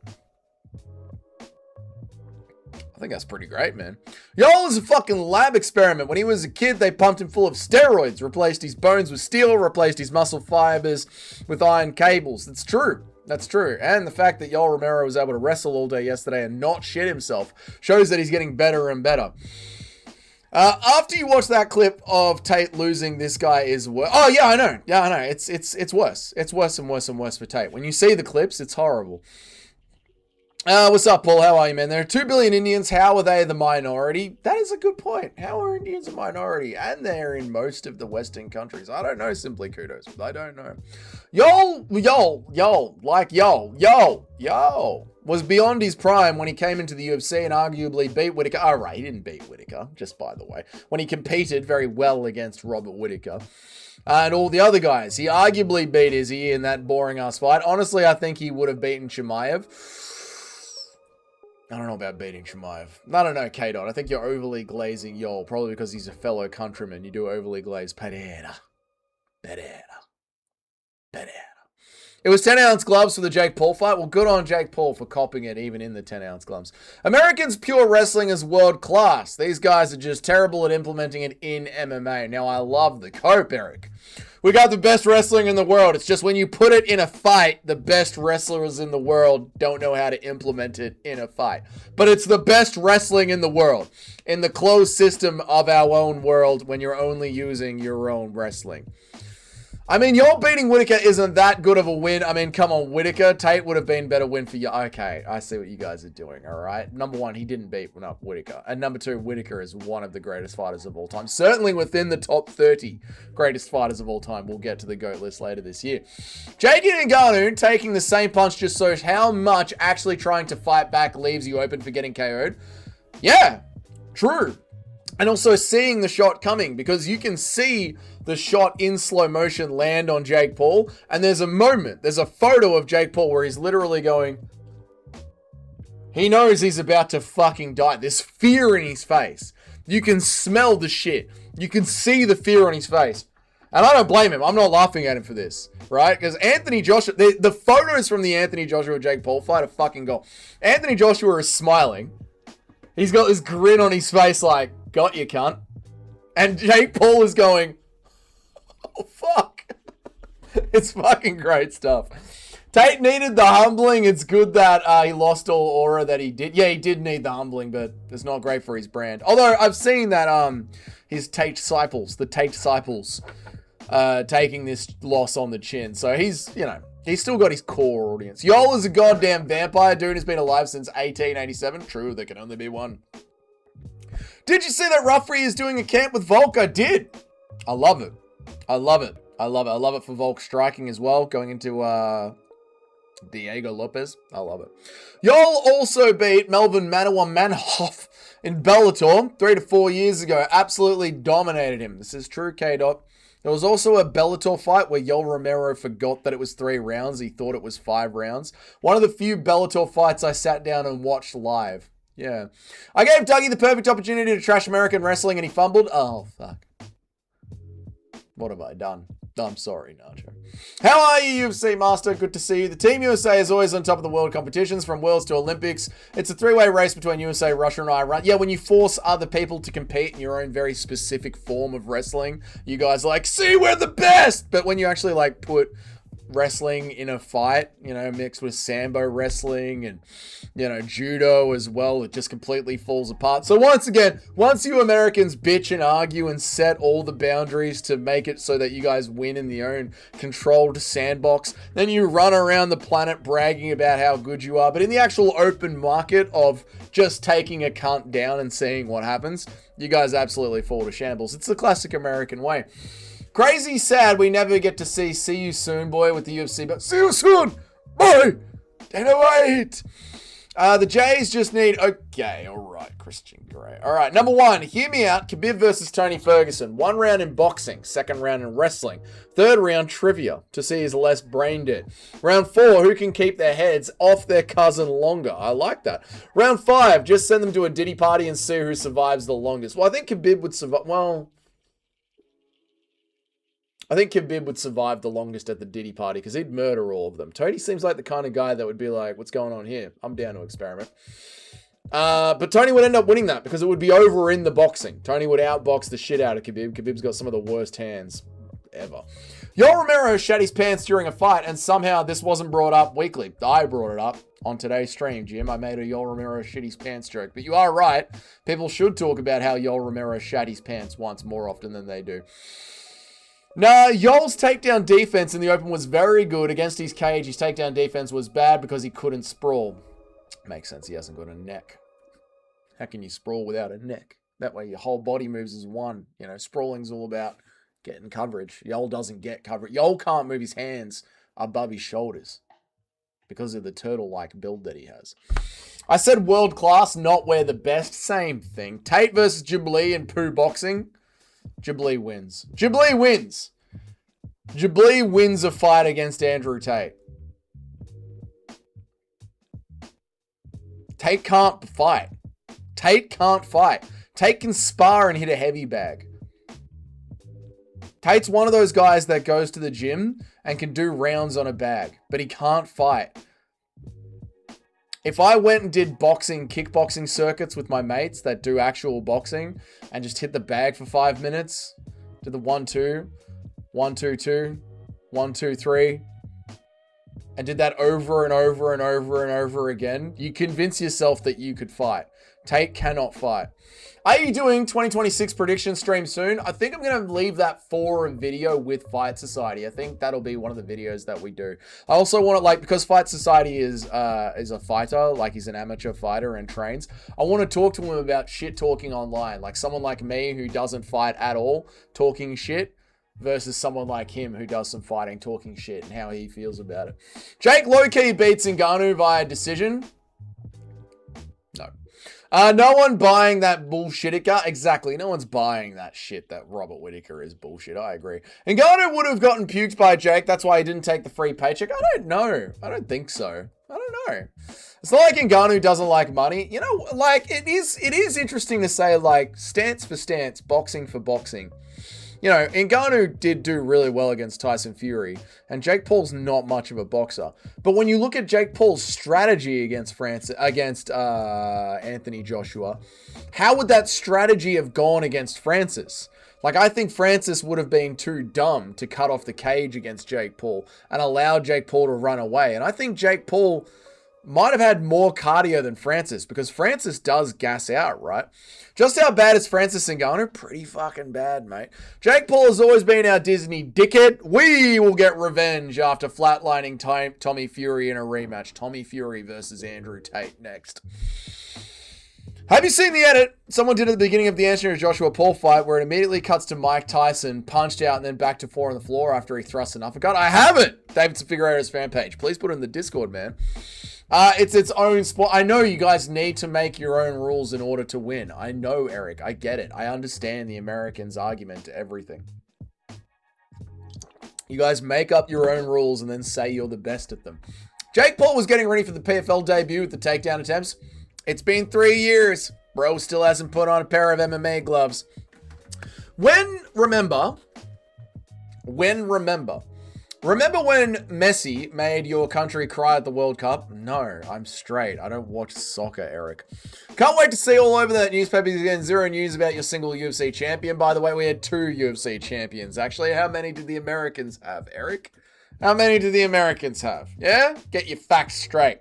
I think that's pretty great, man. Yoel is a fucking lab experiment. When he was a kid, they pumped him full of steroids, replaced his bones with steel, replaced his muscle fibers with iron cables. That's true. That's true. And the fact that Yoel Romero was able to wrestle all day yesterday and not shit himself shows that he's getting better and better. After you watch that clip of Tate losing, this guy is worse. Oh, yeah, I know. Yeah, I know. It's worse. It's worse and worse and worse for Tate. When you see the clips, it's horrible. What's up, Paul? How are you, man? There are 2 billion Indians. How are they the minority? That is a good point. How are Indians a minority? And they're in most of the Western countries. I don't know, simply kudos. I don't know. Yoel was beyond his prime when he came into the UFC and arguably beat Whittaker. Oh, right, he didn't beat Whittaker, just by the way. When he competed very well against Robert Whittaker. And all the other guys. He arguably beat Izzy in that boring-ass fight. Honestly, I think he would have beaten Chimaev. I don't know about beating Chimaev. I don't know, K-Dot. I think you're overly glazing Yoel, probably because he's a fellow countryman. You do overly glaze Pereira. It was 10-ounce gloves for the Jake Paul fight. Well, good on Jake Paul for copping it even in the 10-ounce gloves. Americans pure wrestling is world class. These guys are just terrible at implementing it in MMA. Now, I love the cope, Eric. We got the best wrestling in the world. It's just when you put it in a fight, the best wrestlers in the world don't know how to implement it in a fight. But it's the best wrestling in the world. In the closed system of our own world when you're only using your own wrestling. I mean, y'all beating Whitaker isn't that good of a win. I mean, come on, Whitaker. Tate would have been better win for you. Okay, I see what you guys are doing, all right? Number one, he didn't beat Whitaker. And number two, Whitaker is one of the greatest fighters of all time. Certainly within the top 30 greatest fighters of all time. We'll get to the GOAT list later this year. Jake Ngannou taking the same punch just shows how much actually trying to fight back leaves you open for getting KO'd. Yeah, true. And also seeing the shot coming, because you can see the shot in slow motion land on Jake Paul. And there's a photo of Jake Paul where he's literally going, he knows he's about to fucking die. There's fear in his face. You can smell the shit. You can see the fear on his face. And I don't blame him. I'm not laughing at him for this, right? Because Anthony Joshua, the photos from the Anthony Joshua-Jake Paul fight are fucking gold. Anthony Joshua is smiling. He's got this grin on his face like, got you, cunt. And Jake Paul is going, oh, fuck. It's fucking great stuff. Tate needed the humbling. It's good that he lost all aura that he did. Yeah, he did need the humbling, but it's not great for his brand. Although I've seen that his Tate disciples, taking this loss on the chin. So he's, he's still got his core audience. Yol is a goddamn vampire. Dude has been alive since 1887. True, there can only be one. Did you see that Ruffrey is doing a camp with Volk? I did. I love it. I love it. I love it. I love it for Volk striking as well. Going into Diego Lopez. I love it. Yol also beat Melvin Manhoff in Bellator 3 to 4 years ago. Absolutely dominated him. This is true, K-Dot. There was also a Bellator fight where Yoel Romero forgot that it was 3 rounds. He thought it was 5 rounds. One of the few Bellator fights I sat down and watched live. Yeah. I gave Dougie the perfect opportunity to trash American wrestling and he fumbled. Oh, fuck. What have I done? I'm sorry, Nacho. How are you, UFC Master? Good to see you. The Team USA is always on top of the world competitions, from Worlds to Olympics. It's a 3-way race between USA, Russia, and Iran. Yeah, when you force other people to compete in your own very specific form of wrestling, you guys are like, see, we're the best! But when you actually, put wrestling in a fight, mixed with sambo wrestling and, judo as well, it just completely falls apart. So once again, once you Americans bitch and argue and set all the boundaries to make it so that you guys win in the own controlled sandbox, then you run around the planet bragging about how good you are. But in the actual open market of just taking a cunt down and seeing what happens, you guys absolutely fall to shambles. It's the classic American way. Crazy sad we never get to see you soon, boy, with the UFC, but see you soon, boy. Dana White. The Jays just need, okay, all right, Christian Grey. All right, number 1, hear me out. Khabib versus Tony Ferguson. 1 round in boxing, 2nd round in wrestling, 3rd round trivia to see is less brain dead. Round 4, who can keep their heads off their cousin longer? I like that. Round 5, just send them to a Diddy party and see who survives the longest. Well, I think Khabib would survive, I think Khabib would survive the longest at the Diddy party because he'd murder all of them. Tony seems like the kind of guy that would be like, what's going on here? I'm down to experiment. But Tony would end up winning that because it would be over in the boxing. Tony would outbox the shit out of Khabib. Khabib's got some of the worst hands ever. Yoel Romero shat his pants during a fight and somehow this wasn't brought up weekly. I brought it up on today's stream, Jim. I made a Yoel Romero shit his pants joke. But you are right. People should talk about how Yoel Romero shat his pants once more often than they do. No, Yoel's takedown defense in the open was very good. Against his cage, his takedown defense was bad because he couldn't sprawl. Makes sense, he hasn't got a neck. How can you sprawl without a neck? That way your whole body moves as one. Sprawling's all about getting coverage. Yoel doesn't get coverage. Yoel can't move his hands above his shoulders because of the turtle-like build that he has. I said world class, not we're the best. Same thing. Tate versus Jubilee in Poo boxing. Jubilee wins. Jubilee wins. Jubilee wins a fight against Andrew Tate. Tate can't fight. Tate can't fight. Tate can spar and hit a heavy bag. Tate's one of those guys that goes to the gym and can do rounds on a bag, but he can't fight. If I went and did kickboxing circuits with my mates that do actual boxing and just hit the bag for 5 minutes, did the 1-2, 1-2-2, 1-2-3, and did that over and over and over and over again, you convince yourself that you could fight. Tate cannot fight. Are you doing 2026 prediction stream soon? I think I'm going to leave that for a video with Fight Society. I think that'll be one of the videos that we do. I also want to, because Fight Society is a fighter, like he's an amateur fighter and trains. I want to talk to him about shit talking online. Like someone like me who doesn't fight at all, talking shit, versus someone like him who does some fighting, talking shit, and how he feels about it. Jake low-key beats Ngannou via decision. No. No one buying that bullshit. Exactly. No one's buying that shit that Robert Whittaker is bullshit. I agree. Ngannou would have gotten puked by Jake. That's why he didn't take the free paycheck. I don't know. I don't think so. I don't know. It's not like Ngannou doesn't like money. You know, it is interesting to say, stance for stance, boxing for boxing. You know, Ngannou did do really well against Tyson Fury, and Jake Paul's not much of a boxer. But when you look at Jake Paul's strategy against Anthony Joshua, how would that strategy have gone against Francis? I think Francis would have been too dumb to cut off the cage against Jake Paul and allow Jake Paul to run away. And I think Jake Paul might have had more cardio than Francis, because Francis does gas out, right? Just how bad is Francis Ngannou? Pretty fucking bad, mate. Jake Paul has always been our Disney dickhead. We will get revenge after flatlining Tommy Fury in a rematch. Tommy Fury versus Andrew Tate next. Have you seen the edit someone did at the beginning of the Anthony Joshua Paul fight where it immediately cuts to Mike Tyson, punched out, and then back to 4 on the floor after he thrusts an uppercut? I haven't! Davidson Figueiredo's fan page. Please put it in the Discord, man. It's its own sport. I know you guys need to make your own rules in order to win. I know, Eric. I get it. I understand the Americans' argument to everything. You guys make up your own rules and then say you're the best at them. Jake Paul was getting ready for the PFL debut with the takedown attempts. It's been 3 years. Bro still hasn't put on a pair of MMA gloves. Remember when Messi made your country cry at the World Cup? No, I'm straight. I don't watch soccer, Eric. Can't wait to see all over the newspapers again. Zero news about your single UFC champion. By the way, we had 2 UFC champions, actually. How many did the Americans have, Eric? How many did the Americans have? Yeah? Get your facts straight.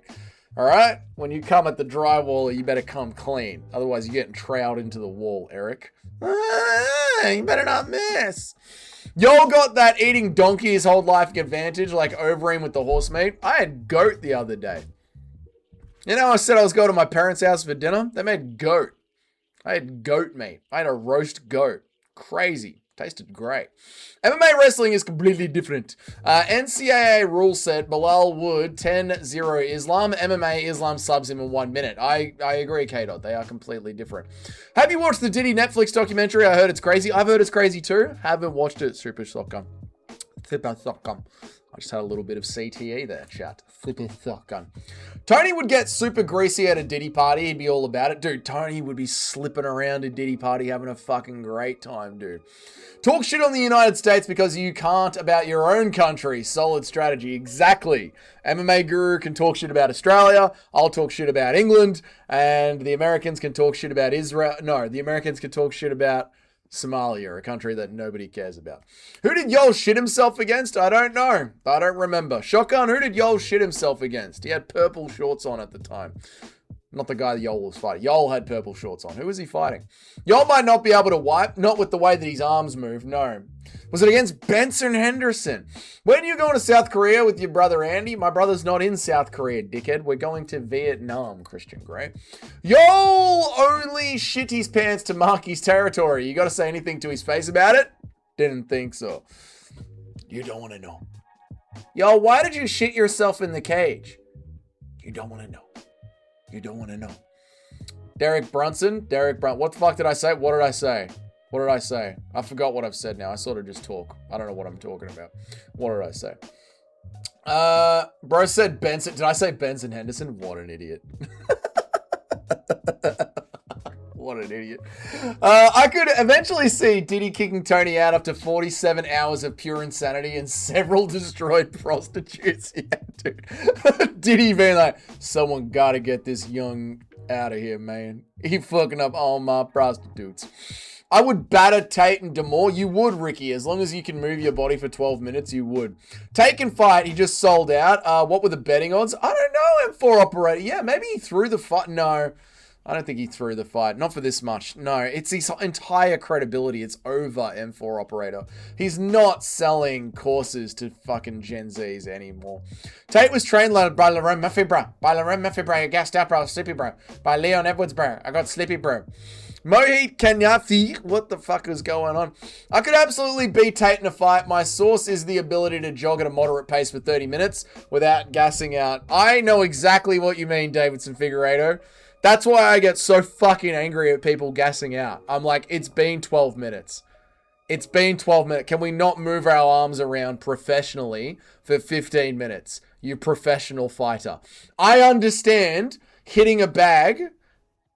All right? When you come at the drywall, you better come clean. Otherwise, you're getting trowed into the wall, Eric. You better not miss. Y'all got that eating donkey his whole life advantage, like Overeem with the horse meat. I had goat the other day. You know, I said I was going to my parents' house for dinner. They made goat. I had goat meat. I had a roast goat. Crazy. Tasted great. MMA wrestling is completely different. NCAA rule set, Bilal Wood, 10-0 Islam. MMA Islam subs him in 1 minute. I agree, K-Dot. They are completely different. Have you watched the Diddy Netflix documentary? I heard it's crazy. I've heard it's crazy too. Haven't watched it. Super Shotgun. Super Shotgun. I just had a little bit of CTE there, chat. Super Shotgun. Tony would get super greasy at a Diddy party. He'd be all about it. Dude, Tony would be slipping around a Diddy party having a fucking great time, dude. Talk shit on the United States because you can't about your own country. Solid strategy. Exactly. MMA Guru can talk shit about Australia. I'll talk shit about England. And the Americans can talk shit about Israel. No, the Americans can talk shit about Somalia, a country that nobody cares about. Who did Yol shit himself against? I don't know. I don't remember. Shotgun, who did Yol shit himself against? He had purple shorts on at the time. Not the guy that Yol was fighting. Yol had purple shorts on. Who was he fighting? Yol might not be able to wipe. Not with the way that his arms move. No. Was it against Benson Henderson? When are you going to South Korea with your brother Andy? My brother's not in South Korea, dickhead. We're going to Vietnam, Christian Grey. Yol only shit his pants to mark his territory. You got to say anything to his face about it? Didn't think so. You don't want to know. Yo, why did you shit yourself in the cage? You don't want to know. You don't want to know. Derek Brunson. What the fuck did I say? What did I say? What did I say? I forgot what I've said now. I sort of just talk. I don't know what I'm talking about. What did I say? Bro said Benson. Did I say Benson Henderson? What an idiot. What an idiot. I could eventually see Diddy kicking Tony out after 47 hours of pure insanity and several destroyed prostitutes. Yeah, dude. Diddy being like, someone gotta get this young out of here, man. He fucking up all my prostitutes. I would batter Tate and D'Amore. You would, Ricky. As long as you can move your body for 12 minutes, you would. Tate can fight. He just sold out. What were the betting odds? I don't know, M4 operator. Yeah, maybe he threw the fight. No, I don't think he threw the fight. Not for this much. No, it's his entire credibility. It's over, M4 operator. He's not selling courses to fucking Gen Zs anymore. Tate was trained by Lerone Murphy, bro. By Lerone Murphy, bro. You gassed out, bro. I was sleepy, bro. By Leon Edwards, bro. I got sleepy, bro. Mohit Kanyathi, what the fuck is going on? I could absolutely beat Tate in a fight. My source is the ability to jog at a moderate pace for 30 minutes without gassing out. I know exactly what you mean, Davidson Figueiredo. That's why I get so fucking angry at people gassing out. I'm like, it's been 12 minutes. It's been 12 minutes. Can we not move our arms around professionally for 15 minutes? You professional fighter. I understand hitting a bag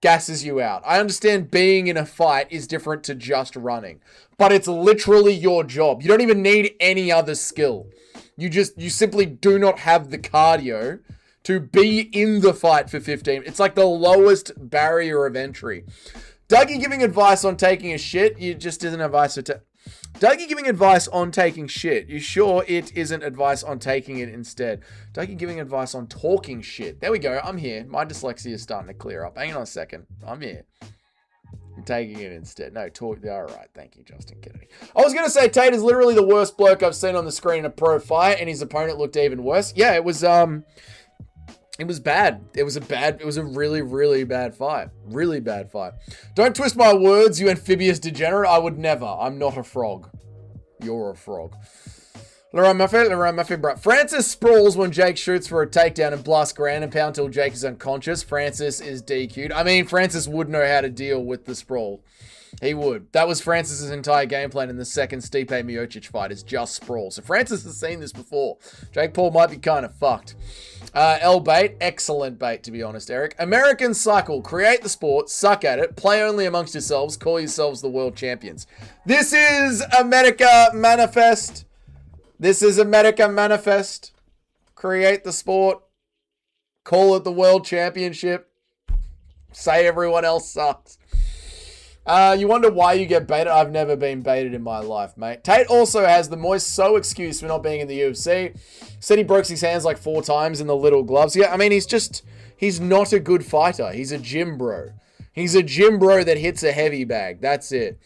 gasses you out. I understand being in a fight is different to just running, but it's literally your job. You don't even need any other skill. You simply do not have the cardio to be in the fight for 15. It's like the lowest barrier of entry. Dougie giving advice on taking a shit. You just isn't advice for Dougie giving advice on taking shit. You sure it isn't advice on taking it instead? Dougie giving advice on talking shit. There we go. I'm here. My dyslexia is starting to clear up. Hang on a second. I'm here. I'm taking it instead. No, talk. All right. Thank you, Justin Kennedy. I was going to say Tate is literally the worst bloke I've seen on the screen in a pro fight, and his opponent looked even worse. Yeah, it was bad. It was a really, really bad fight. Really bad fight. Don't twist my words, you amphibious degenerate. I would never. I'm not a frog. You're a frog. Lerone Murphy, bro. Francis sprawls when Jake shoots for a takedown and blasts ground and pound until Jake is unconscious. Francis is DQ'd. I mean, Francis would know how to deal with the sprawl. He would. That was Francis's entire game plan in the second Stipe Miocic fight, is just sprawl. So Francis has seen this before. Jake Paul might be kind of fucked. L bait, excellent bait to be honest, Eric. American Cycle, create the sport, suck at it, play only amongst yourselves, call yourselves the world champions. This is America Manifest. This is America Manifest. Create the sport, call it the world championship, say everyone else sucks. You wonder why you get baited? I've never been baited in my life, mate. Tate also has the moist so excuse for not being in the UFC. Said he broke his hands like 4 times in the little gloves. Yeah, I mean, he's not a good fighter. He's a gym bro. He's a gym bro that hits a heavy bag. That's it.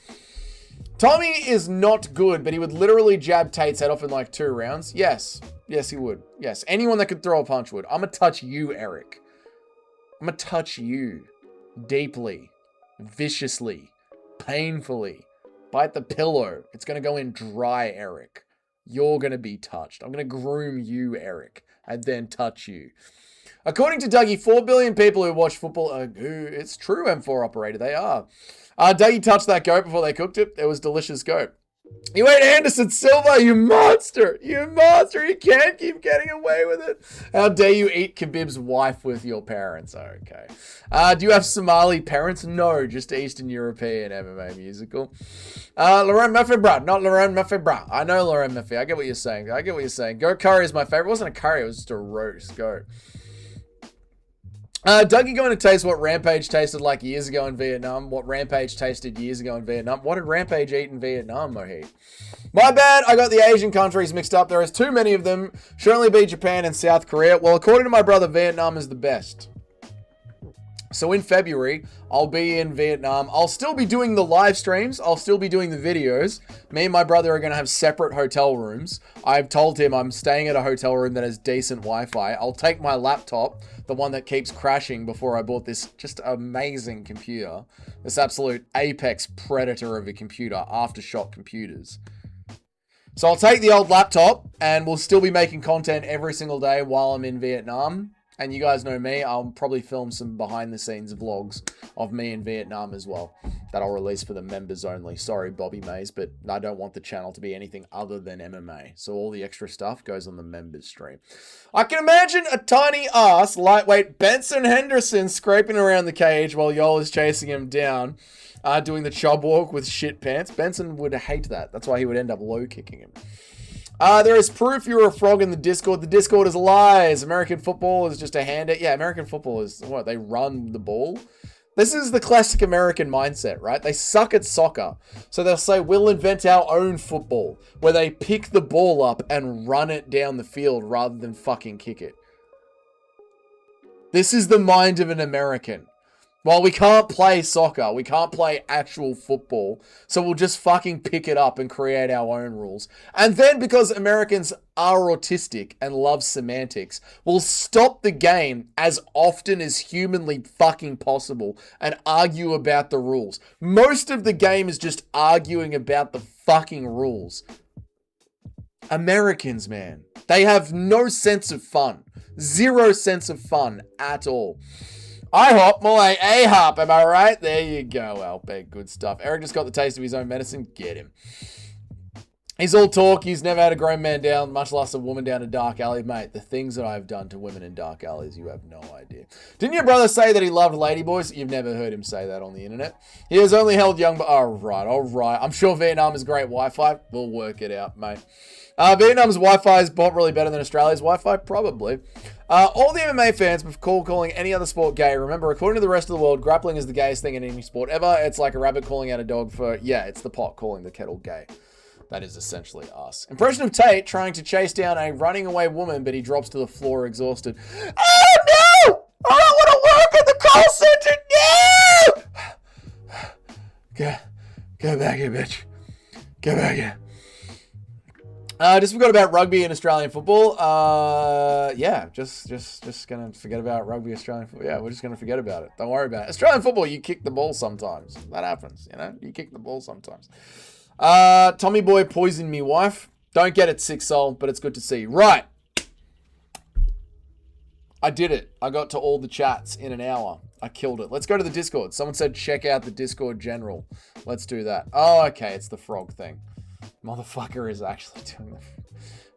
Tommy is not good, but he would literally jab Tate's head off in like 2 rounds. Yes. Yes, he would. Yes. Anyone that could throw a punch would. I'm going to touch you, Eric. I'm going to touch you deeply, viciously, painfully. Bite the pillow. It's going to go in dry, Eric. You're going to be touched. I'm going to groom you, Eric, and then touch you. According to Dougie, 4 billion people who watch football, it's true, M4 operator, they are. Dougie touched that goat before they cooked it. It was delicious goat. You ate Anderson Silva, you monster. You monster. You can't keep getting away with it. How dare you eat Khabib's wife with your parents? Okay. Do you have Somali parents? No, just Eastern European MMA musical. Lerone Murphy, bro. Not Lerone Murphy, bro. I know Lerone Murphy. I get what you're saying. Goat curry is my favorite. It wasn't a curry. It was just a roast goat. Dougie going to taste what Rampage tasted like years ago in Vietnam. What Rampage tasted years ago in Vietnam. What did Rampage eat in Vietnam, Mohit? My bad, I got the Asian countries mixed up. There is too many of them. Should only be Japan and South Korea. Well, according to my brother, Vietnam is the best. So in February, I'll be in Vietnam. I'll still be doing the live streams. I'll still be doing the videos. Me and my brother are going to have separate hotel rooms. I've told him I'm staying at a hotel room that has decent Wi-Fi. I'll take my laptop, the one that keeps crashing before I bought this just amazing computer. This absolute apex predator of a computer, Aftershock computers. So I'll take the old laptop and we'll still be making content every single day while I'm in Vietnam. And you guys know me, I'll probably film some behind the scenes vlogs of me in Vietnam as well that I'll release for the members only. Sorry, Bobby Mays, but I don't want the channel to be anything other than MMA. So all the extra stuff goes on the members stream. I can imagine a tiny ass, lightweight Benson Henderson scraping around the cage while Yol is chasing him down, doing the chub walk with shit pants. Benson would hate that. That's why he would end up low kicking him. There is proof you're a frog in the Discord. The Discord is lies. American football is just a hand. Yeah, American football is what? They run the ball. This is the classic American mindset, right? They suck at soccer. So they'll say, we'll invent our own football, where they pick the ball up and run it down the field rather than fucking kick it. This is the mind of an American. Well, we can't play soccer. We can't play actual football. So we'll just fucking pick it up and create our own rules. And then because Americans are autistic and love semantics, we'll stop the game as often as humanly fucking possible and argue about the rules. Most of the game is just arguing about the fucking rules. Americans, man. They have no sense of fun. Zero sense of fun at all. IHOP, more like A-hop, am I right? There you go, Alpeg, good stuff. Eric just got the taste of his own medicine, get him. He's all talk, he's never had a grown man down, much less a woman down a dark alley. Mate, the things that I've done to women in dark alleys, you have no idea. Didn't your brother say that he loved ladyboys? You've never heard him say that on the internet. He has only held young, but all right. I'm sure Vietnam is great Wi-Fi. We'll work it out, mate. Vietnam's Wi-Fi is really better than Australia's Wi-Fi? Probably. All the MMA fans before calling any other sport gay, remember, according to the rest of the world, grappling is the gayest thing in any sport ever. It's like a rabbit calling out a dog for, yeah, it's the pot calling the kettle gay. That is essentially us. Impression of Tate trying to chase down a running away woman, but he drops to the floor exhausted. Oh, no! I don't want to work at the call center! No! Go back here, bitch. Go back here. Just forgot about rugby and Australian football. Yeah, just gonna forget about rugby, Australian football. Yeah, we're just gonna forget about it. Don't worry about it. Australian football, you kick the ball sometimes. That happens, you know? You kick the ball sometimes. Tommy Boy poisoned me, wife. Don't get it, sick soul, but it's good to see you. Right. I did it. I got to all the chats in an hour. I killed it. Let's go to the Discord. Someone said check out the Discord general. Let's do that. Oh, okay. It's the frog thing. Motherfucker is actually doing it.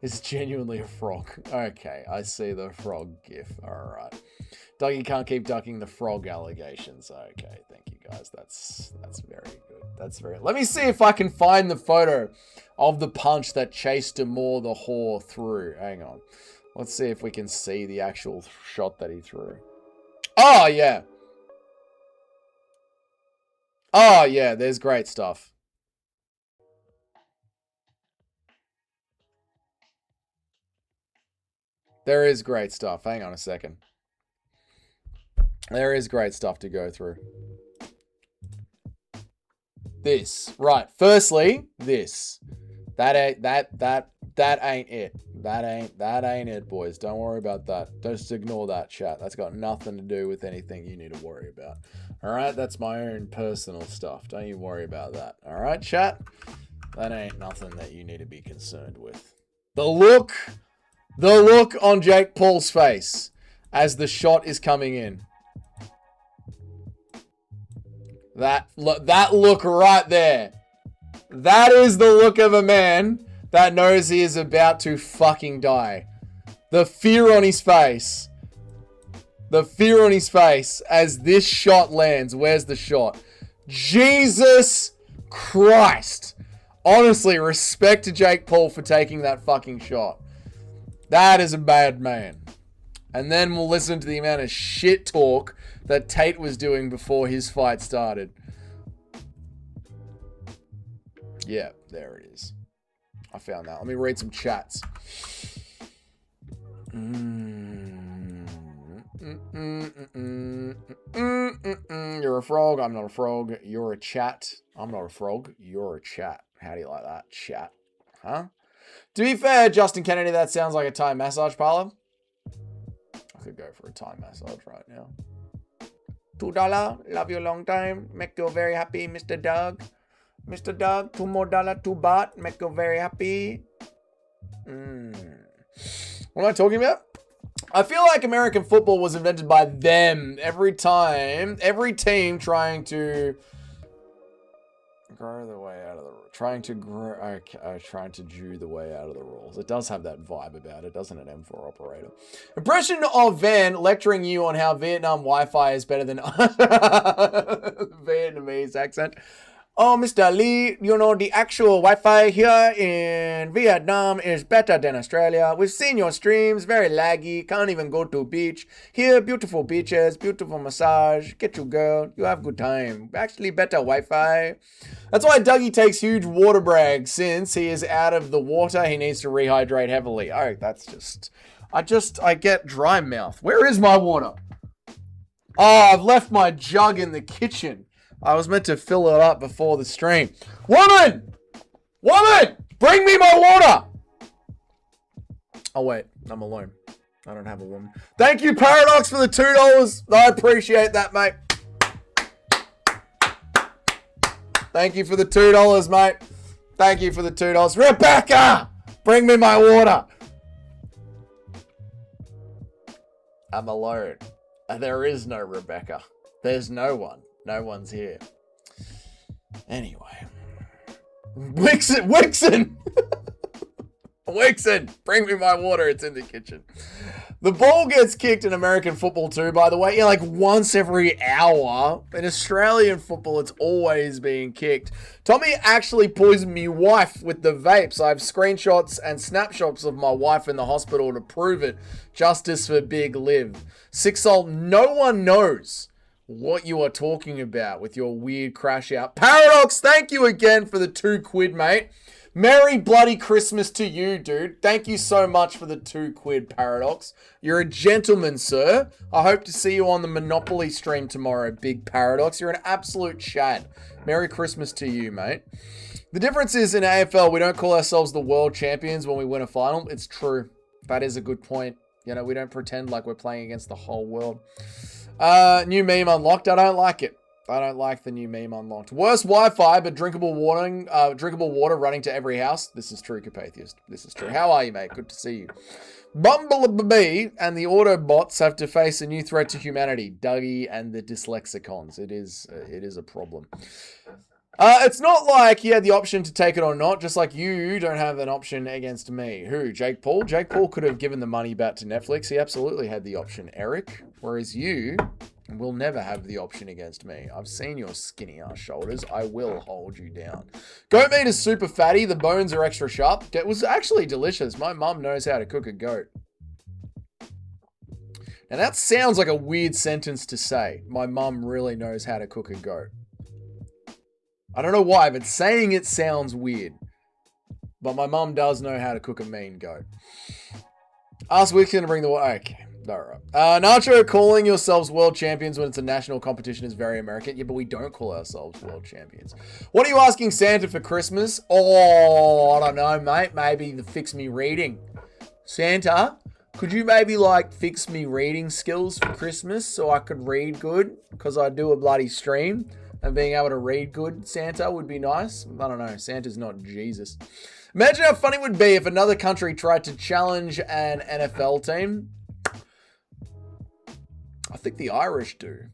It's genuinely a frog. Okay, I see the frog gif. Alright. Dougie can't keep ducking the frog allegations. Okay, thank you guys. That's very good. That's very... Let me see if I can find the photo of the punch that chased Demore the whore through. Hang on. Let's see if we can see the actual shot that he threw. Oh, yeah. Oh, yeah, there's great stuff. There is great stuff. Hang on a second. There is great stuff to go through. This. Right. Firstly, this. That ain't it. That ain't it, boys. Don't worry about that. Just ignore that, chat. That's got nothing to do with anything you need to worry about. Alright? That's my own personal stuff. Don't you worry about that. Alright, chat? That ain't nothing that you need to be concerned with. The look on Jake Paul's face as the shot is coming in. That look right there. That is the look of a man that knows he is about to fucking die. The fear on his face. The fear on his face as this shot lands. Where's the shot? Jesus Christ. Honestly, respect to Jake Paul for taking that fucking shot. That is a bad man. And then we'll listen to the amount of shit talk that Tate was doing before his fight started. Yeah, there it is. I found that. Let me read some chats. You're a frog. I'm not a frog. You're a chat. I'm not a frog. You're a chat. How do you like that? Chat. Huh? To be fair, Justin Kennedy, that sounds like a Thai massage parlor. I could go for a Thai massage right now. $2. Love you a long time. Make you very happy, Mr. Doug. Mr. Doug, $2 more, $2 baht. Make you very happy. What am I talking about? I feel like American football was invented by them every team trying to grow the way out of the trying to Jew the way out of the rules. It does have that vibe about it, doesn't it, M4 operator? Impression of Van lecturing you on how Vietnam Wi-Fi is better than Vietnamese accent. Oh, Mr. Lee, you know, the actual Wi-Fi here in Vietnam is better than Australia. We've seen your streams, very laggy, can't even go to a beach. Here, beautiful beaches, beautiful massage, get your girl, you have good time. Actually, better Wi-Fi. That's why Dougie takes huge water brags. Since he is out of the water, he needs to rehydrate heavily. Oh, that's just... I get dry mouth. Where is my water? Oh, I've left my jug in the kitchen. I was meant to fill it up before the stream. Woman! Woman! Bring me my water! Oh, wait. I'm alone. I don't have a woman. Thank you, Paradox, for the $2. I appreciate that, mate. Thank you for the $2, mate. Thank you for the $2. Rebecca! Bring me my water. I'm alone. There is no Rebecca. There's no one. No one's here. Anyway. Wixon! Wixon! Bring me my water. It's in the kitchen. The ball gets kicked in American football too, by the way. Yeah, like once every hour. In Australian football, it's always being kicked. Tommy actually poisoned me wife with the vapes. I have screenshots and snapshots of my wife in the hospital to prove it. Justice for Big Liv. Sixol, no one knows what you are talking about with your weird crash out. Paradox, thank you again for the £2, mate. Merry bloody Christmas to you, dude. Thank you so much for the £2, Paradox. You're a gentleman, sir. I hope to see you on the Monopoly stream tomorrow, Big Paradox. You're an absolute Chad. Merry Christmas to you, mate. The difference is in AFL, we don't call ourselves the world champions when we win a final. It's true. That is a good point. You know, we don't pretend like we're playing against the whole world. New meme unlocked. I don't like it. I don't like the new meme unlocked. Worse Wi-Fi, but drinkable water running to every house. This is true, Capatheist. This is true. How are you, mate? Good to see you. Bumblebee and the Autobots have to face a new threat to humanity. Dougie and the Dyslexicons. It is a problem. It's not like he had the option to take it or not, just like you don't have an option against me. Who? Jake Paul? Jake Paul could have given the money back to Netflix. He absolutely had the option, Eric. Whereas you will never have the option against me. I've seen your skinny ass shoulders. I will hold you down. Goat meat is super fatty. The bones are extra sharp. It was actually delicious. My mum knows how to cook a goat. Now that sounds like a weird sentence to say. My mum really knows how to cook a goat. I don't know why, but saying it sounds weird. But my mum does know how to cook a mean goat. Ask Wixon to bring the... Okay. Alright. Nacho, calling yourselves world champions when it's a national competition is very American. Yeah, but we don't call ourselves world champions. What are you asking Santa for Christmas? Oh, I don't know, mate. Maybe the fix me reading. Santa, could you maybe, like, fix me reading skills for Christmas so I could read good? Because I do a bloody stream. And being able to read good, Santa, would be nice. I don't know. Santa's not Jesus. Imagine how funny it would be if another country tried to challenge an NFL team. I think the Irish do.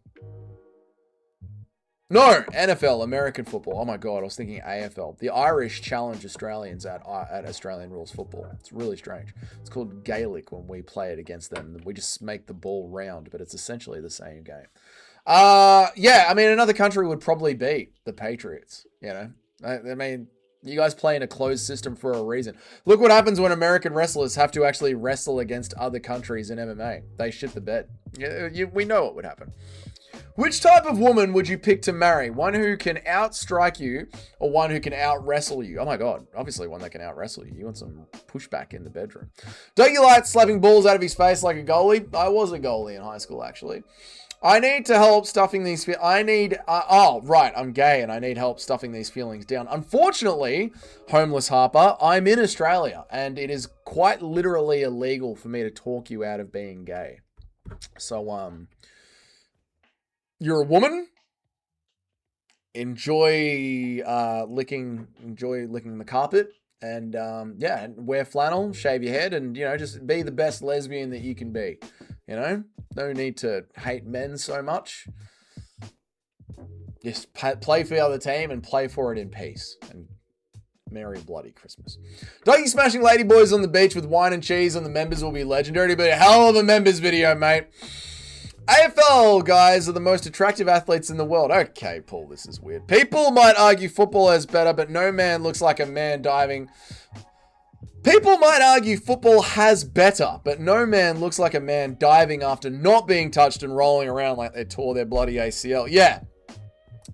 No, NFL, American football. Oh my God, I was thinking AFL. The Irish challenge Australians at Australian rules football. It's really strange. It's called Gaelic when we play it against them. We just make the ball round, but it's essentially the same game. Yeah, I mean, another country would probably beat the Patriots, you know? I mean, you guys play in a closed system for a reason. Look what happens when American wrestlers have to actually wrestle against other countries in MMA. They shit the bed. We know what would happen. Which type of woman would you pick to marry? One who can outstrike you or one who can out-wrestle you? Oh my God, obviously one that can out-wrestle you. You want some pushback in the bedroom. Don't you like slapping balls out of his face like a goalie? I was a goalie in high school, actually. I need to help stuffing these... oh, right, I'm gay and I need help stuffing these feelings down. Unfortunately, Homeless Harper, I'm in Australia and it is quite literally illegal for me to talk you out of being gay. So, you're a woman. Enjoy licking the carpet And yeah, wear flannel, shave your head, and, you know, just be the best lesbian that you can be. You know, no need to hate men so much. Just play for the other team and play for it in peace. And Merry Bloody Christmas. Dougie smashing ladyboys on the beach with wine and cheese on the members will be legendary. But a hell of a members video, mate. AFL guys are the most attractive athletes in the world. Okay, Paul, this is weird. People might argue football is better, but no man looks like a man diving. People might argue football has better, but no man looks like a man diving after not being touched and rolling around like they tore their bloody ACL. Yeah.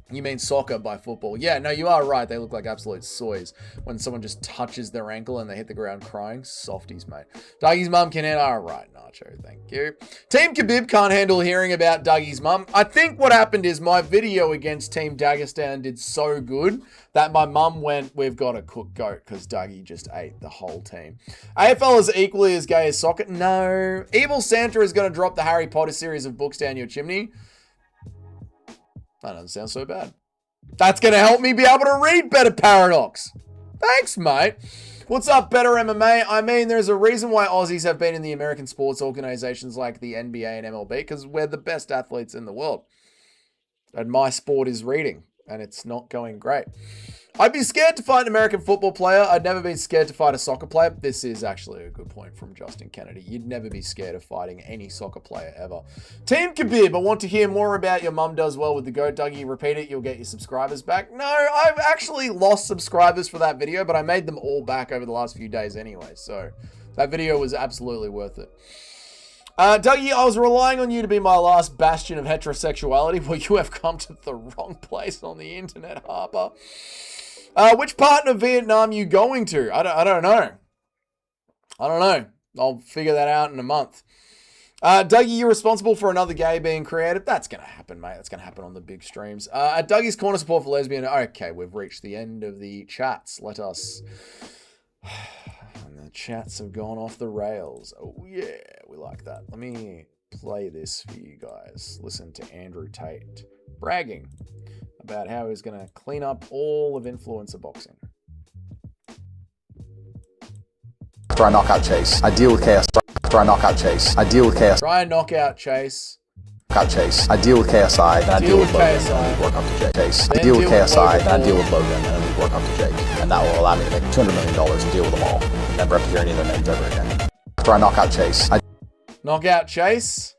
You mean soccer by football. Yeah, no, you are right. They look like absolute soys when someone just touches their ankle and they hit the ground crying. Softies, mate. Dougie's mum can handle... All right, Nacho, thank you. Team Khabib can't handle hearing about Dougie's mum. I think what happened is my video against Team Dagestan did so good that my mum went, we've got to cook goat because Dougie just ate the whole team. AFL is equally as gay as soccer. No. Evil Santa is going to drop the Harry Potter series of books down your chimney. That doesn't sound so bad. That's going to help me be able to read better, Paradox. Thanks, mate. What's up, Better MMA? I mean, there's a reason why Aussies have been in the American sports organizations like the NBA and MLB, because we're the best athletes in the world. And my sport is reading, and it's not going great. I'd be scared to fight an American football player. I'd never been scared to fight a soccer player. This is actually a good point from Justin Kennedy. You'd never be scared of fighting any soccer player ever. Team Khabib, I want to hear more about your mum does well with the goat. Dougie, repeat it. You'll get your subscribers back. No, I've actually lost subscribers for that video, but I made them all back over the last few days anyway. So that video was absolutely worth it. Dougie, I was relying on you to be my last bastion of heterosexuality. Well, you have come to the wrong place on the internet, Harper. Which part of Vietnam you going to? I don't know. I don't know. I'll figure that out in a month. Dougie, you're responsible for another gay being created. That's going to happen, mate. That's going to happen on the big streams. At Dougie's Corner Support for Lesbian. Okay, we've reached the end of the chats. Let us... And the chats have gone off the rails. Oh, yeah. We like that. Let me play this for you guys. Listen to Andrew Tate bragging about how he's going to clean up all of influencer boxing. Try knockout chase. I deal with chaos. Try knockout chase. I deal with chaos. Try knockout chase. Knockout chase. I deal with KSI. Then I deal with Logan. And then we work up to Chase. I deal with KSI. Then I deal with Logan. And then we work up to Jake. And that will allow me to make $200 million and deal with them all. Never have to hear any of their names ever again. Try knockout chase. Knockout chase.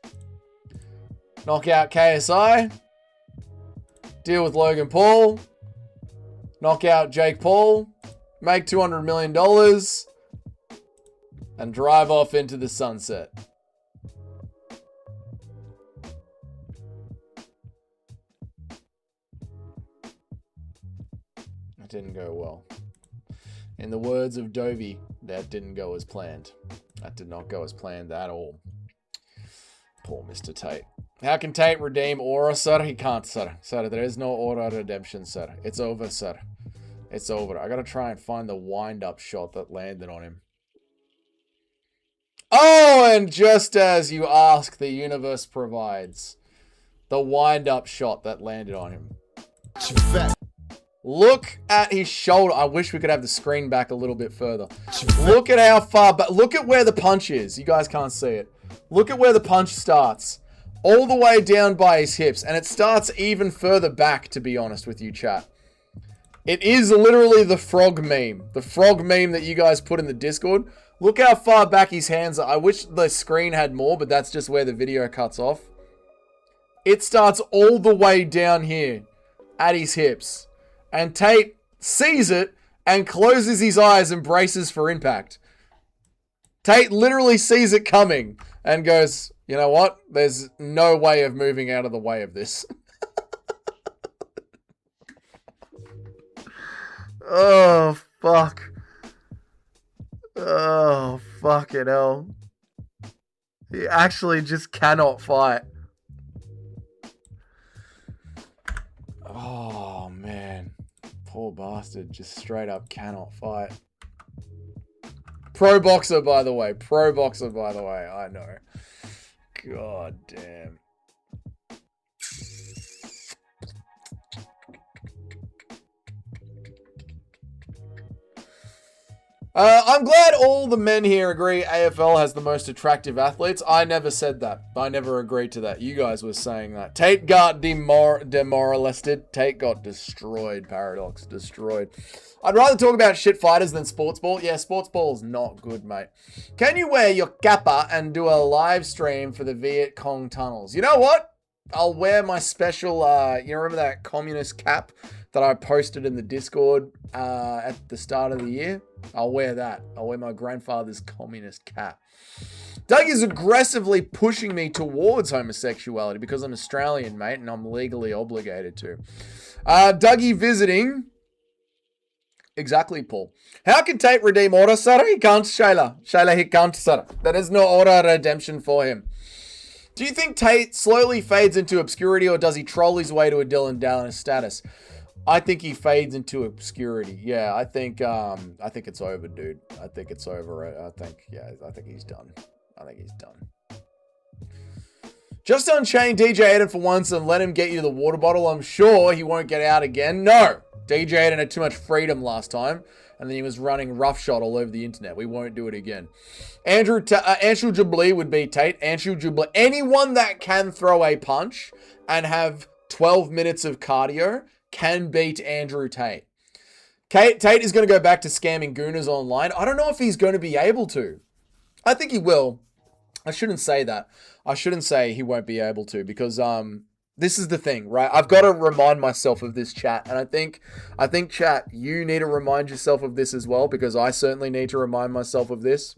Knockout KSI. Deal with Logan Paul. Knockout Jake Paul. Make $200 million. And drive off into the sunset. That didn't go well. In the words of Dovey, that didn't go as planned. That did not go as planned at all. Poor Mr. Tate. How can Tate redeem Aura, sir? He can't, sir. Sir, there is no Aura redemption, sir. It's over, sir. It's over. I gotta try and find the wind-up shot that landed on him. Oh, and just as you ask, the universe provides. The wind-up shot that landed on him. Look at his shoulder. I wish we could have the screen back a little bit further. Look at how far back. Look at where the punch is. You guys can't see it. Look at where the punch starts. All the way down by his hips. And it starts even further back, to be honest with you, chat. It is literally the frog meme. The frog meme that you guys put in the Discord. Look how far back his hands are. I wish the screen had more, but that's just where the video cuts off. It starts all the way down here at his hips. And Tate sees it and closes his eyes and braces for impact. Tate literally sees it coming and goes, you know what? There's no way of moving out of the way of this. Oh, fuck. Oh, fucking hell. He actually just cannot fight. Oh, man. Poor bastard just straight up cannot fight. Pro boxer, by the way. Pro boxer, by the way. I know. God damn. I'm glad all the men here agree AFL has the most attractive athletes. I never said that. I never agreed to that. You guys were saying that. Tate got demoralized. Tate got destroyed, Paradox. Destroyed. I'd rather talk about shit fighters than sports ball. Yeah, sports ball's not good, mate. Can you wear your kappa and do a live stream for the Viet Cong tunnels? You know what? I'll wear my special, you remember that communist cap that I posted in the Discord at the start of the year? I'll wear that. I'll wear my grandfather's communist cap. Doug is aggressively pushing me towards homosexuality because I'm Australian, mate, and I'm legally obligated to. Dougie visiting. Exactly, Paul. How can Tate redeem order, sir? He can't, Shayla. Shayla, he can't, sir. There is no order redemption for him. Do you think Tate slowly fades into obscurity, or does he troll his way to a Dylan Dallas status? I think he fades into obscurity. Yeah, I think it's over, dude. I think it's over. I think he's done. I think he's done. Just unchain DJ Aiden for once and let him get you the water bottle. I'm sure he won't get out again. No, DJ Aiden had too much freedom last time, and then he was running roughshod all over the internet. We won't do it again. Anshu Jubilee would be Tate. Anshu Jubilee. Anyone that can throw a punch and have 12 minutes of cardio can beat Andrew Tate. Tate is going to go back to scamming gooners online. I don't know if he's going to be able to. I think he will. I shouldn't say that. I shouldn't say he won't be able to, because this is the thing, right? I've got to remind myself of this, chat. And I think chat, you need to remind yourself of this as well, because I certainly need to remind myself of this.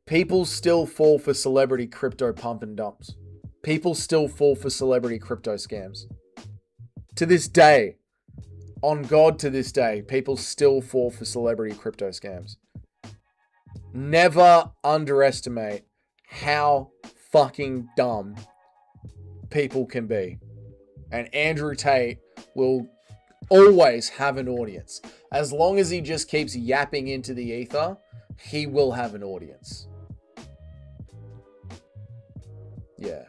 People still fall for celebrity crypto pump and dumps. People still fall for celebrity crypto scams. To this day, on God, to this day, people still fall for celebrity crypto scams. Never underestimate how fucking dumb people can be. And Andrew Tate will always have an audience. As long as he just keeps yapping into the ether, he will have an audience. Yeah.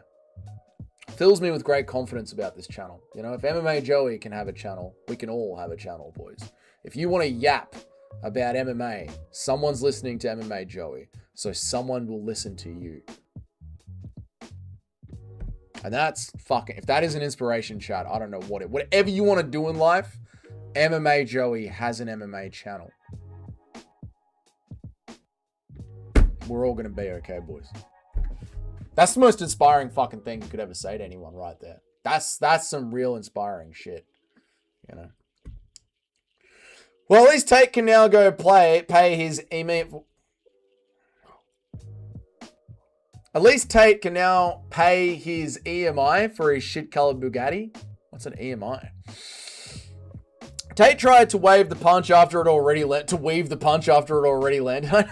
Fills me with great confidence about this channel. You know, if MMA Joey can have a channel, we can all have a channel, boys. If you want to yap about MMA, someone's listening to MMA Joey, so someone will listen to you. And that's fucking, if that is an inspiration, chat, I don't know what it, whatever you want to do in life, MMA Joey has an MMA channel. We're all going to be okay, boys. That's the most inspiring fucking thing you could ever say to anyone right there. That's some real inspiring shit, you know. Well, at least Tate can now go pay his email. At least Tate can now pay his EMI for his shit-colored Bugatti. What's an EMI? Tate tried to wave the punch after it already landed.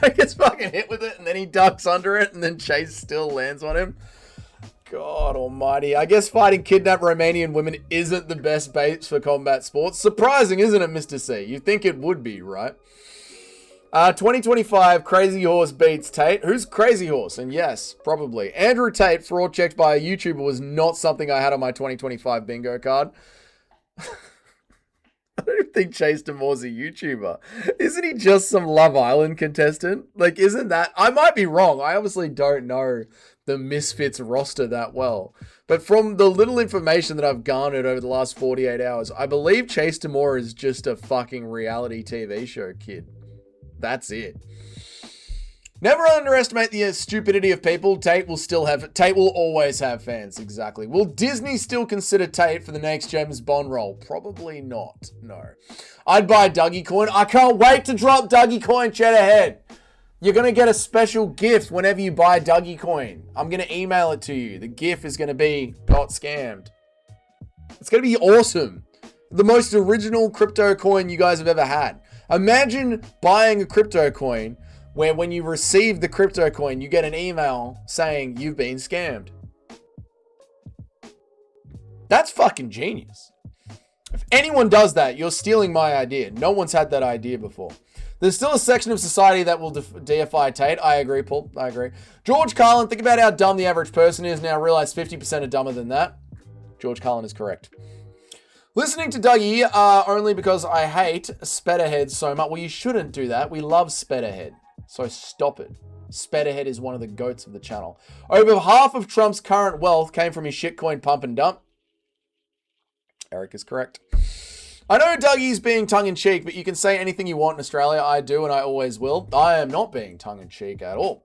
He gets fucking hit with it, and then he ducks under it, and then Chase still lands on him. God almighty. I guess fighting kidnapped Romanian women isn't the best base for combat sports. Surprising, isn't it, Mr. C? You'd think it would be, right? 2025, Crazy Horse beats Tate. Who's Crazy Horse? And yes, probably. Andrew Tate, fraud checked by a YouTuber, was not something I had on my 2025 bingo card. I don't think Chase Damore's a YouTuber. Isn't he just some Love Island contestant? Like, isn't that... I might be wrong. I obviously don't know the Misfits roster that well. But from the little information that I've garnered over the last 48 hours, I believe Chase Damore is just a fucking reality TV show kid. That's it. Never underestimate the stupidity of people. Tate will always have fans. Exactly. Will Disney still consider Tate for the next James Bond role? Probably not. No. I'd buy Dougie Coin. I can't wait to drop Dougie Coin, chat ahead. You're going to get a special gift whenever you buy Dougie Coin. I'm going to email it to you. The gift is going to be got scammed. It's going to be awesome. The most original crypto coin you guys have ever had. Imagine buying a crypto coin where when you receive the crypto coin, you get an email saying you've been scammed. That's fucking genius. If anyone does that, you're stealing my idea. No one's had that idea before. There's still a section of society that will deify Tate. I agree, Paul. I agree. George Carlin, think about how dumb the average person is now. Realize 50% are dumber than that. George Carlin is correct. Listening to Dougie only because I hate Spetterhead so much. Well, you shouldn't do that. We love Spetterhead. So stop it. Spetterhead is one of the goats of the channel. Over half of Trump's current wealth came from his shitcoin pump and dump. Eric is correct. I know Dougie's being tongue-in-cheek, but you can say anything you want in Australia. I do, and I always will. I am not being tongue-in-cheek at all.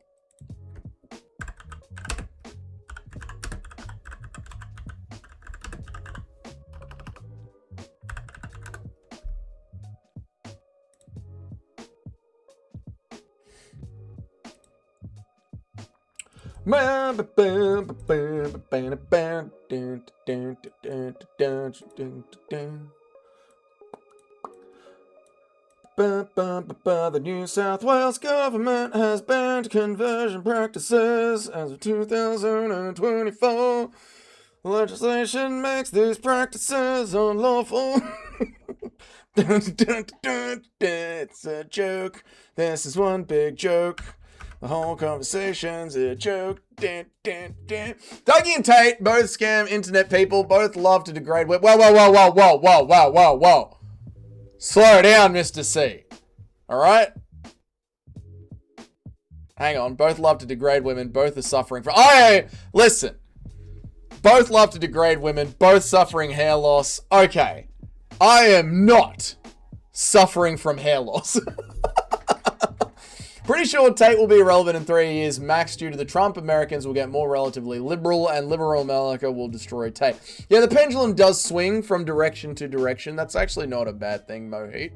The New South Wales government has banned conversion practices as of 2024. Legislation makes these practices unlawful. It's a joke. This is one big joke. The whole conversation's a joke. Dougie and Tate, both scam internet people, both love to degrade web. Whoa. Slow down, Mr. C. Alright? Hang on. Both love to degrade women. Both are suffering from... Listen. Both love to degrade women. Both suffering hair loss. Okay. I am not suffering from hair loss. Pretty sure Tate will be irrelevant in 3 years max due to the Trump. Americans will get more relatively liberal, and liberal America will destroy Tate. Yeah, the pendulum does swing from direction to direction. That's actually not a bad thing, Mohit.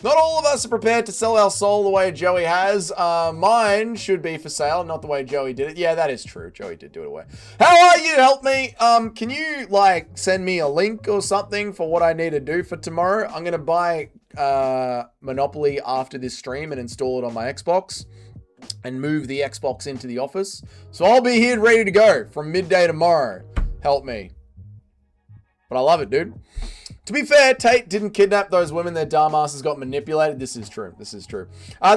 Not all of us are prepared to sell our soul the way Joey has. Mine should be for sale, not the way Joey did it. Yeah, that is true. Joey did do it away. How are you? Help me. Can you, like, send me a link or something for what I need to do for tomorrow? I'm going to buy... Monopoly after this stream and install it on my Xbox and move the Xbox into the office. So I'll be here ready to go from midday tomorrow. Help me. But I love it, dude. To be fair, Tate didn't kidnap those women. Their dumbasses got manipulated. This is true. This is true.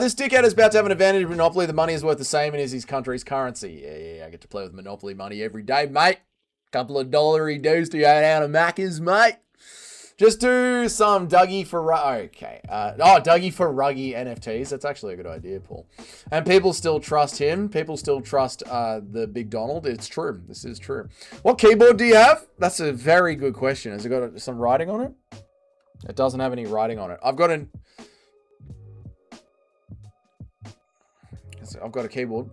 This dickhead is about to have an advantage of Monopoly. The money is worth the same and is his country's currency. Yeah. I get to play with Monopoly money every day, mate. Couple of dollary dues to go down to Macca's, mate. Just do some Dougie for... Okay. Dougie for Ruggy NFTs. That's actually a good idea, Paul. And people still trust him. People still trust the Big Donald. It's true. This is true. What keyboard do you have? That's a very good question. Has it got some writing on it? It doesn't have any writing on it. I've got a keyboard.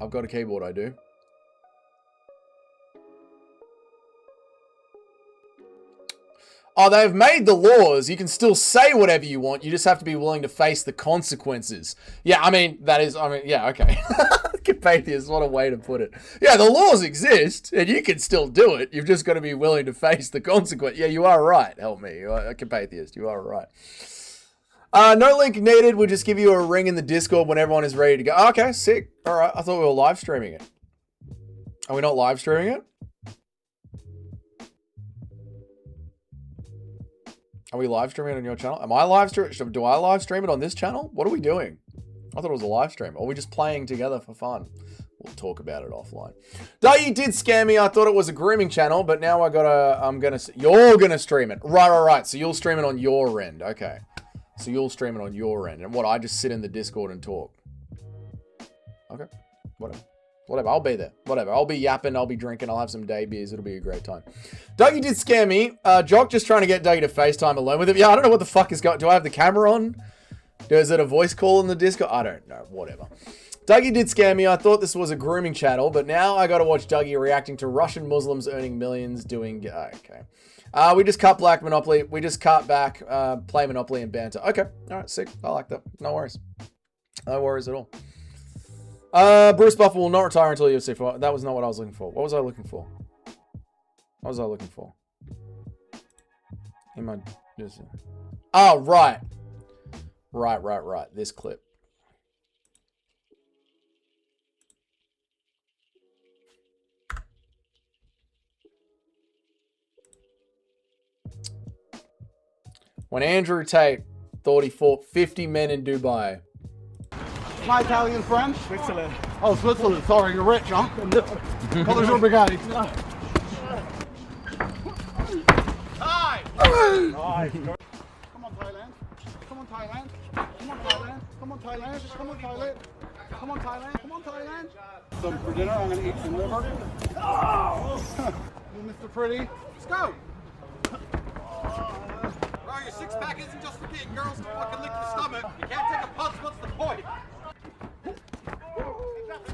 I've got a keyboard, I do. Oh, they've made the laws. You can still say whatever you want. You just have to be willing to face the consequences. Yeah, yeah, okay. Capatheus, what a way to put it. Yeah, the laws exist, and you can still do it. You've just got to be willing to face the consequence. Yeah, you are right. Help me. Capatheus, you are right. No link needed. We'll just give you a ring in the Discord when everyone is ready to go. Okay, sick. All right, I thought we were live streaming it. Are we not live streaming it? Are we live streaming it on your channel? Am I live streaming? Do I live stream it on this channel? What are we doing? I thought it was a live stream. Or are we just playing together for fun? We'll talk about it offline. Dougie did scam me. I thought it was a grooming channel, but now you're gonna stream it. Right. So you'll stream it on your end. Okay. So you'll stream it on your end. And what, I just sit in the Discord and talk? Okay. Whatever, I'll be there. Whatever, I'll be yapping, I'll be drinking, I'll have some day beers, it'll be a great time. Dougie did scare me. Jock just trying to get Dougie to FaceTime alone with him. Yeah, I don't know what the fuck is going... Do I have the camera on? Is it a voice call in the Discord? I don't know, whatever. Dougie did scare me. I thought this was a grooming channel, but now I gotta watch Dougie reacting to Russian Muslims earning millions doing... Okay. We just cut Black Monopoly. We just cut back, play Monopoly and banter. Okay, alright, sick. I like that. No worries. No worries at all. Bruce Buffer will not retire until UFC 4. That was not what I was looking for. What was I looking for? What was I looking for? Oh, right. Right. This clip. When Andrew Tate thought he fought 50 men in Dubai. My Italian friend? Switzerland. Oh, Switzerland. Sorry, you're rich, huh? Colours your Bugatti. Nice. Come on, Thailand. Come on, Thailand. Come on, Thailand. Come on, Thailand. Come on, Thailand. Come on, Thailand. Come on, Thailand. So for dinner, I'm going to eat some liver. Oh! Mr. Pretty. Let's go. Bro, your six-pack isn't just for getting girls to fucking lick your stomach. You can't take a punch. What's the point?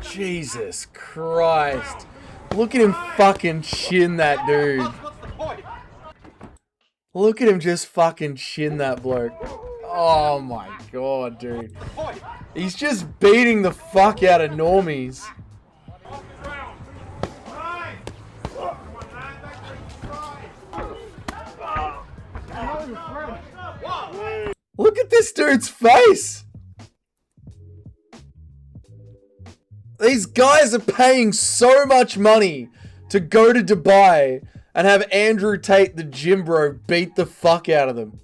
Jesus Christ. Look at him fucking shin that dude. What's the point? Look at him just fucking shin that bloke. Oh my god, dude. He's just beating the fuck out of normies. Look at this dude's face. These guys are paying so much money to go to Dubai and have Andrew Tate, the gym bro, beat the fuck out of them.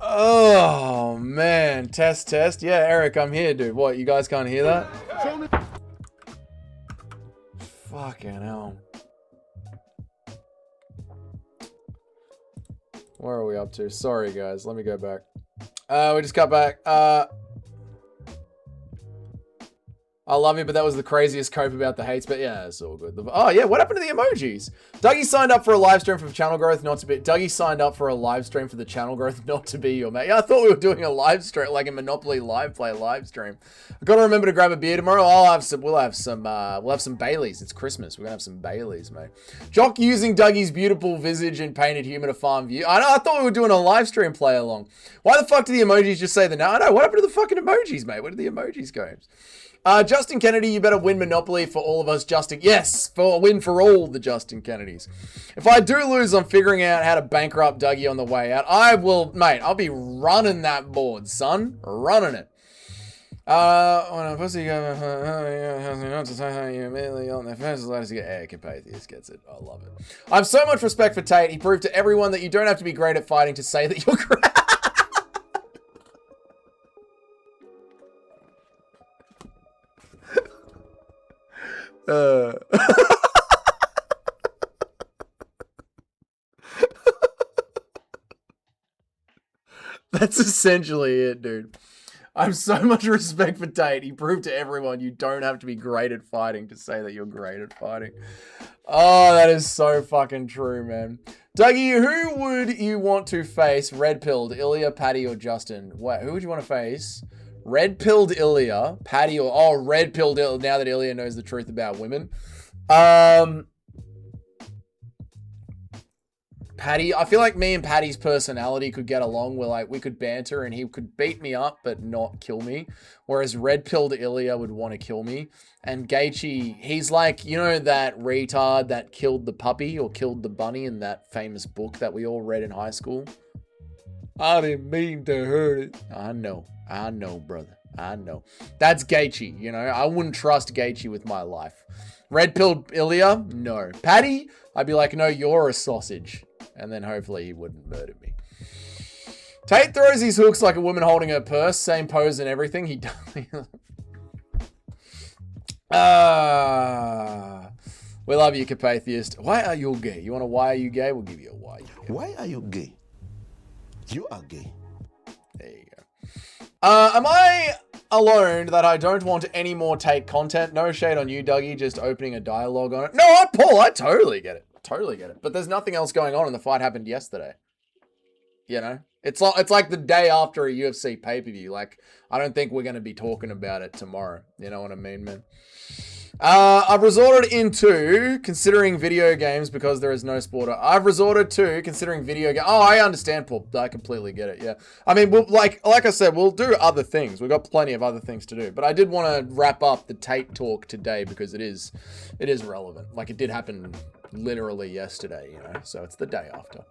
Oh, man. Test. Yeah, Eric, I'm here, dude. What, you guys can't hear that? Fucking hell. Where are we up to? Sorry, guys. Let me go back. We just got back. I love you, but that was the craziest cope about the hates. But yeah, it's all good. Oh yeah, what happened to the emojis? Dougie signed up for a live stream for channel growth, not to be. Dougie signed up for a live stream for the channel growth, not to be your mate. Yeah, I thought we were doing a live stream, like a Monopoly live play live stream. I gotta remember to grab a beer tomorrow. We'll have some Baileys. It's Christmas. We're gonna have some Baileys, mate. Jock using Dougie's beautiful visage and painted human to farm view. I thought we were doing a live stream play along. Why the fuck do the emojis just say the no? I know. What happened to the fucking emojis, mate? Where did the emojis go? Justin Kennedy, you better win Monopoly for all of us, Justin. Yes, for a win for all the Justin Kennedys. If I do lose, I'm figuring out how to bankrupt Dougie on the way out. I will, mate, I'll be running that board, son. Running it. When a pussy goes, not to say how you immediately on their first letters to get air. Capatheus gets it. I love it. I have so much respect for Tate. He proved to everyone that you don't have to be great at fighting to say that you're great. That's essentially it, dude. I have so much respect for Tate. He proved to everyone you don't have to be great at fighting to say that you're great at fighting. Oh, that is so fucking true, man. Dougie, who would you want to face? Red-pilled, Ilya, Patty, or Justin? Wait, who would you want to face? Red-pilled Ilya, Patty, or... Oh, red-pilled Ilya, now that Ilya knows the truth about women. Patty, I feel like me and Patty's personality could get along. We're like, we could banter and he could beat me up but not kill me. Whereas red-pilled Ilya would want to kill me. And Gaethje, he's like, you know that retard that killed the puppy or killed the bunny in that famous book that we all read in high school? I didn't mean to hurt it. I know, brother. I know. That's Gaethje, you know. I wouldn't trust Gaethje with my life. Red-pilled Ilya? No. Patty? I'd be like, no, you're a sausage. And then hopefully he wouldn't murder me. Tate throws his hooks like a woman holding her purse. Same pose and everything. He does. We love you, Capatheist. Why are you gay? You want a why are you gay? We'll give you a why. Why are you gay? You are gay. There you go. Am I alone that I don't want any more Tate content? No shade on you, Dougie, just opening a dialogue on it. No, Paul, I totally get it. Totally get it. But there's nothing else going on and the fight happened yesterday. You know? It's like the day after a UFC pay-per-view. Like, I don't think we're going to be talking about it tomorrow. You know what I mean, man? I've resorted into considering video games because there is no sport. I've resorted to considering video games. Oh, I understand, Paul. I completely get it. Yeah. I mean, we'll, like I said, we'll do other things. We've got plenty of other things to do. But I did want to wrap up the Tate talk today because it is relevant. Like, it did happen literally yesterday, you know? So it's the day after.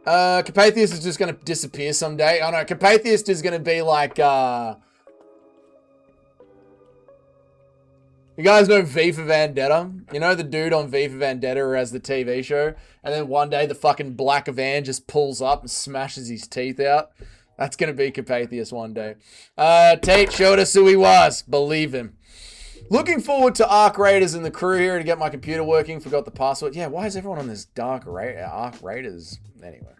Capatheus is just going to disappear someday. Oh, no. Capatheus is going to be like, you guys know V for Vendetta? You know the dude on V for Vendetta who has the TV show? And then one day the fucking black van just pulls up and smashes his teeth out? That's going to be Capatheus one day. Tate showed us who he was. Believe him. Looking forward to Arc Raiders and the crew here to get my computer working. Forgot the password. Yeah, why is everyone on this Arc Raiders? Anyway.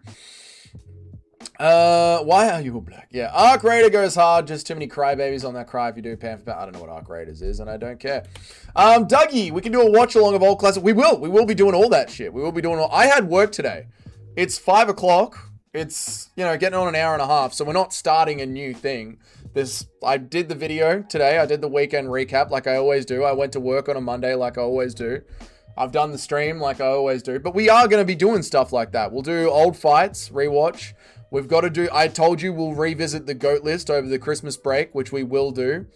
Why are you black? Yeah, Arc Raider goes hard. Just too many crybabies on that cry if you do Panther. I don't know what Arc Raiders is, and I don't care. Dougie, we can do a watch along of old classic. We will be doing all that shit. We will be doing all. I had work today. It's 5 o'clock. It's, you know, getting on an hour and a half, so we're not starting a new thing. I did the video today. I did the weekend recap like I always do. I went to work on a Monday like I always do. I've done the stream like I always do. But we are going to be doing stuff like that. We'll do old fights, rewatch. We've got to do, I told you we'll revisit the GOAT list over the Christmas break, which we will do.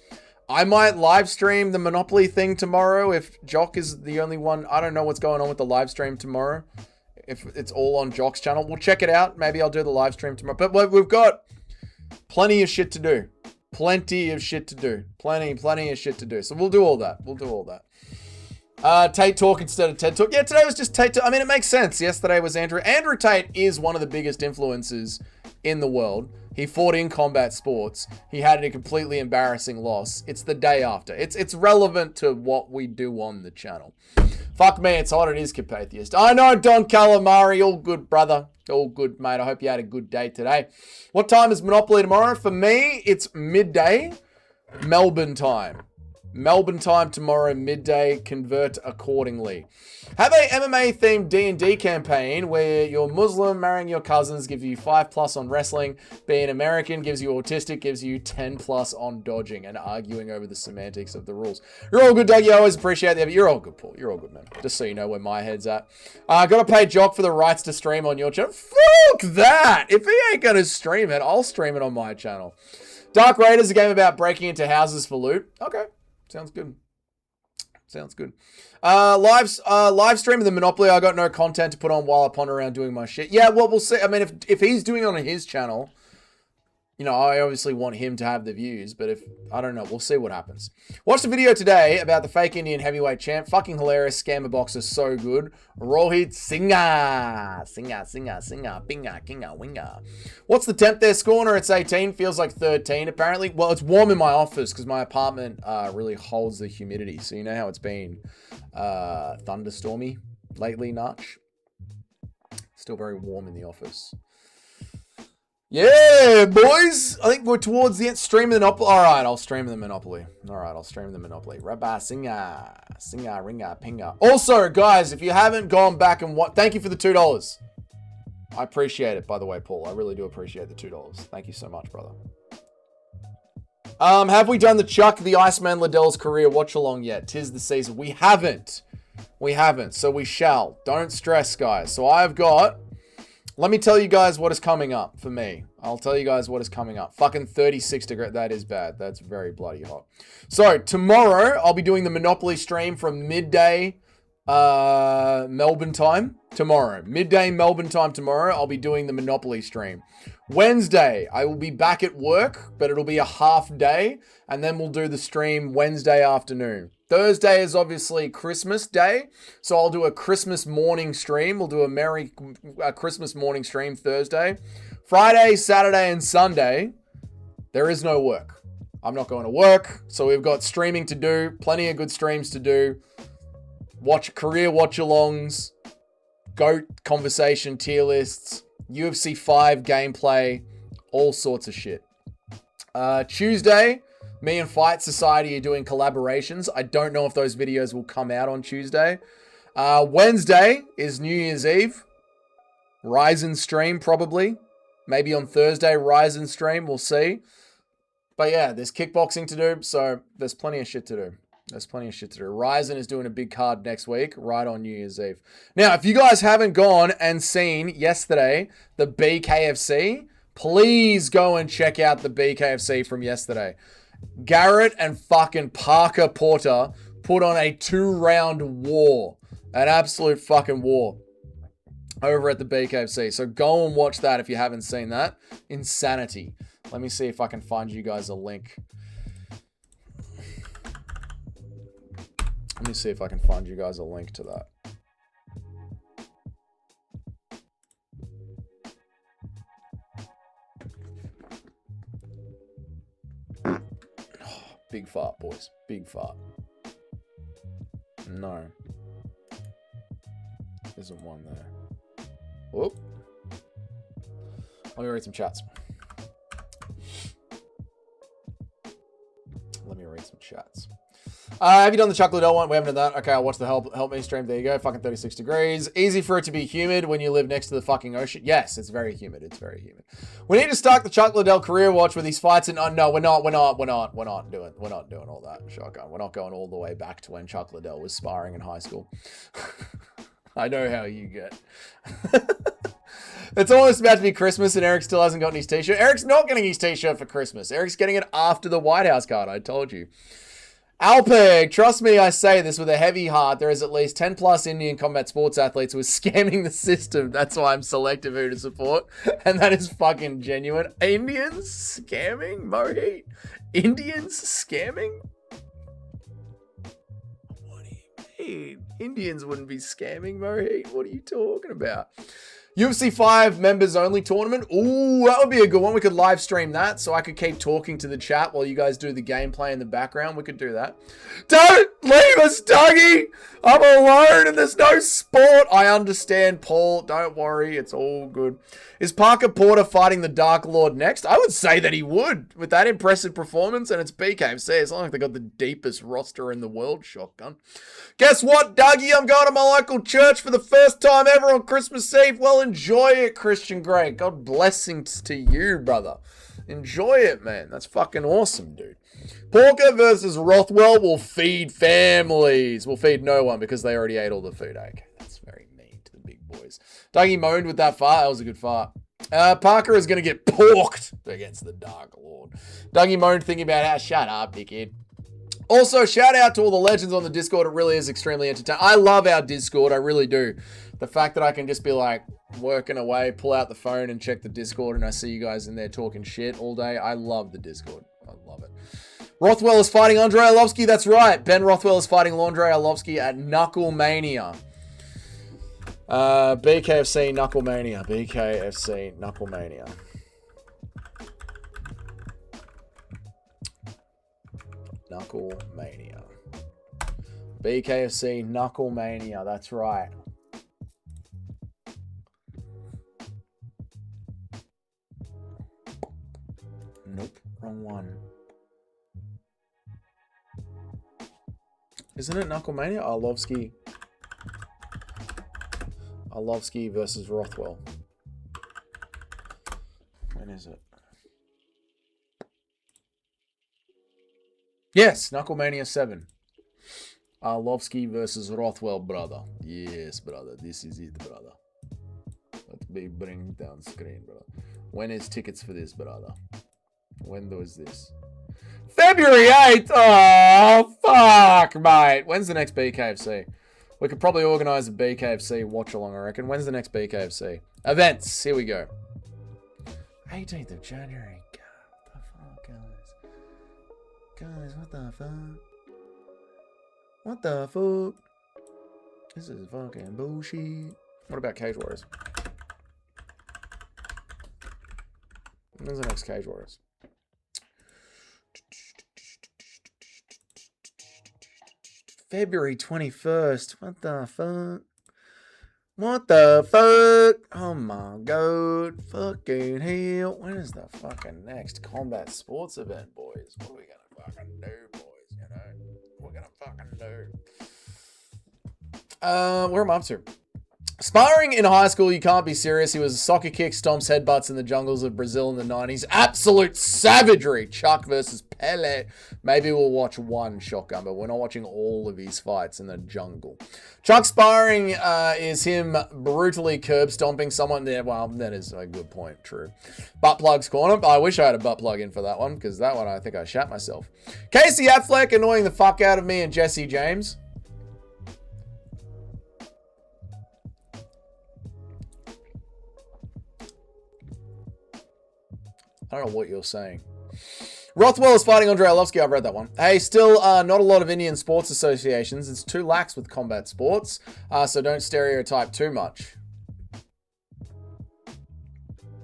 I might live stream the Monopoly thing tomorrow if Jock is the only one. I don't know what's going on with the live stream tomorrow. If it's all on Jock's channel, we'll check it out. Maybe I'll do the live stream tomorrow. But we've got plenty of shit to do. Plenty of shit to do. Plenty of shit to do. So we'll do all that. We'll do all that. Tate Talk instead of TED Talk. Yeah, today was just Tate Talk. I mean, it makes sense. Yesterday was Andrew. Andrew Tate is one of the biggest influencers in the world. He fought in combat sports. He had a completely embarrassing loss. It's the day after. It's relevant to what we do on the channel. Fuck me, it's hot. It is Capatheist. I know, Don Calamari. All good, brother. All good, mate. I hope you had a good day today. What time is Monopoly tomorrow? For me, it's midday, Melbourne time. Melbourne time tomorrow, midday. Convert accordingly. Have a MMA themed D&D campaign where you're Muslim, marrying your cousins gives you 5+ on wrestling. Being American gives you autistic, gives you 10+ on dodging and arguing over the semantics of the rules. You're all good, Doug. You always appreciate that. You're all good, Paul. You're all good, man. Just so you know where my head's at. Got to pay Jock for the rights to stream on your channel. Fuck that. If he ain't going to stream it, I'll stream it on my channel. Dark Raiders, a game about breaking into houses for loot. Okay. Sounds good. Sounds good. Live stream of the Monopoly. I got no content to put on while I ponder around doing my shit. Yeah, well, we'll see. I mean, if he's doing it on his channel, you know, I obviously want him to have the views, but I don't know, we'll see what happens. Watched a video today about the fake Indian heavyweight champ. Fucking hilarious. Scammer boxer, so good. Rohit Singha. Binga, kinga, winga. What's the temp there, Scorner? It's 18. Feels like 13, apparently. Well, it's warm in my office because my apartment really holds the humidity. So you know how it's been thunderstormy lately, Notch? Still very warm in the office. Yeah, boys. I think we're towards the end. Stream the Monopoly. All right, I'll stream the Monopoly. All right, I'll stream the Monopoly. Rabba, singa, ringa, pinga. Also, guys, if you haven't gone back and thank you for the $2. I appreciate it, by the way, Paul. I really do appreciate the $2. Thank you so much, brother. Have we done the Chuck the Iceman Liddell's career watch along yet? 'Tis the season. We haven't. So we shall. Don't stress, guys. So I've got. Let me tell you guys what is coming up for me. I'll tell you guys what is coming up. Fucking 36 degrees. That is bad. That's very bloody hot. So tomorrow, I'll be doing the Monopoly stream from midday Melbourne time. Tomorrow. Midday Melbourne time tomorrow. I'll be doing the Monopoly stream. Wednesday, I will be back at work, but it'll be a half day. And then we'll do the stream Wednesday afternoon. Thursday is obviously Christmas Day, so I'll do a Christmas morning stream. We'll do a Christmas morning stream Thursday. Friday, Saturday, and Sunday, there is no work. I'm not going to work, so we've got streaming to do, plenty of good streams to do. Career watch-alongs, GOAT conversation tier lists, UFC 5 gameplay, all sorts of shit. Tuesday, me and Fight Society are doing collaborations. I don't know if those videos will come out on Tuesday. Wednesday is New Year's Eve. Ryzen stream, probably. Maybe on Thursday, Ryzen stream. We'll see. But yeah, there's kickboxing to do, so there's plenty of shit to do. Ryzen is doing a big card next week, right on New Year's Eve. Now, if you guys haven't gone and seen yesterday the BKFC, please go and check out the BKFC from yesterday. Garrett and fucking Parker Porter put on a 2-round war. An absolute fucking war over at the BKFC. So go and watch that if you haven't seen that. Insanity. Let me see if I can find you guys a link. Let me see if I can find you guys a link to that. Big fart, boys. Big fart. No. Isn't one there. Whoop. Let me read some chats. Have you done the chocolate L one? We haven't done that. Okay, I'll watch the help me stream. There you go. Fucking 36 degrees. Easy for it to be humid when you live next to the fucking ocean. Yes, it's very humid. It's very humid. We need to start the Chuck Liddell career watch with these fights. And no, we're not doing all that. Shotgun. We're not going all the way back to when Chuck Liddell was sparring in high school. I know how you get. It's almost about to be Christmas and Eric still hasn't gotten his t-shirt. Eric's not getting his t-shirt for Christmas. Eric's getting it after the White House card. I told you. Alpeg, trust me, I say this with a heavy heart. There is at least 10 plus Indian combat sports athletes who are scamming the system. That's why I'm selective who to support. And that is fucking genuine. Indians scamming? Mohit? Indians scamming? What do you mean? Indians wouldn't be scamming, Mohit. What are you talking about? UFC 5 members only tournament. Ooh, that would be a good one. We could live stream that so I could keep talking to the chat while you guys do the gameplay in the background. We could do that. Don't leave us, Dougie. I'm alone and there's no sport. I understand, Paul. Don't worry. It's all good. Is Parker Porter fighting the Dark Lord next? I would say that he would. With that impressive performance, and it's BKFC. It's not like they got the deepest roster in the world, Shotgun. Guess what, Dougie? I'm going to my local church for the first time ever on Christmas Eve. Well, enjoy it, Christian Grey. God blessings to you, brother. Enjoy it, man. That's fucking awesome, dude. Porker versus Rothwell will feed families. Will feed no one because they already ate all the food. Okay, that's very mean to the big boys. Dougie moaned with that fart. That was a good fart. Parker is going to get porked against the Dark Lord. Dougie moaned thinking about how, shut up, dickhead. Also, shout out to all the legends on the Discord. It really is extremely entertaining. I love our Discord. I really do. The fact that I can just be like working away, pull out the phone and check the Discord and I see you guys in there talking shit all day. I love the Discord. I love it. Rothwell is fighting Andrei Arlovsky. That's right. Ben Rothwell is fighting Andrei Arlovsky at Knuckle Mania. BKFC Knuckle Mania. BKFC Knuckle Mania. Knuckle Mania. BKFC Knuckle Mania. That's right. Nope. Wrong one. Isn't it Knuckle Mania? Arlovsky versus Rothwell. When is it? Yes, Knuckle Mania 7. Arlovsky versus Rothwell, brother. Yes, brother. This is it, brother. Let me bring down screen, brother. When is tickets for this, brother? When was this? February 8th! Oh, fuck, mate. When's the next BKFC? We could probably organise a BKFC watch-along, I reckon. When's the next BKFC? Events. Here we go. 18th of January. God, what the fuck, guys? Guys, what the fuck? What the fuck? This is fucking bullshit. What about Cage Warriors? When's the next Cage Warriors? February 21st. What the fuck? What the fuck? Oh my god. Fucking hell. When is the fucking next combat sports event, boys? What are we gonna fucking do, boys? You know? What we're gonna fucking do. Where am I up to? Sparring in high school, you can't be serious. He was a soccer kick, stomps headbutts in the jungles of Brazil in the 90s. Absolute savagery. Chuck versus Pele. Maybe we'll watch one, Shotgun, but we're not watching all of his fights in the jungle. Chuck sparring is him brutally curb stomping someone there. Well, that is a good point. True. Butt plugs corner. I wish I had a butt plug in for that one, because that one I think I shat myself. Casey Affleck annoying the fuck out of me and Jesse James. I don't know what you're saying. Rothwell is fighting Andrei Arlovsky. I've read that one. Hey, still not a lot of Indian sports associations. It's too lax with combat sports, so don't stereotype too much.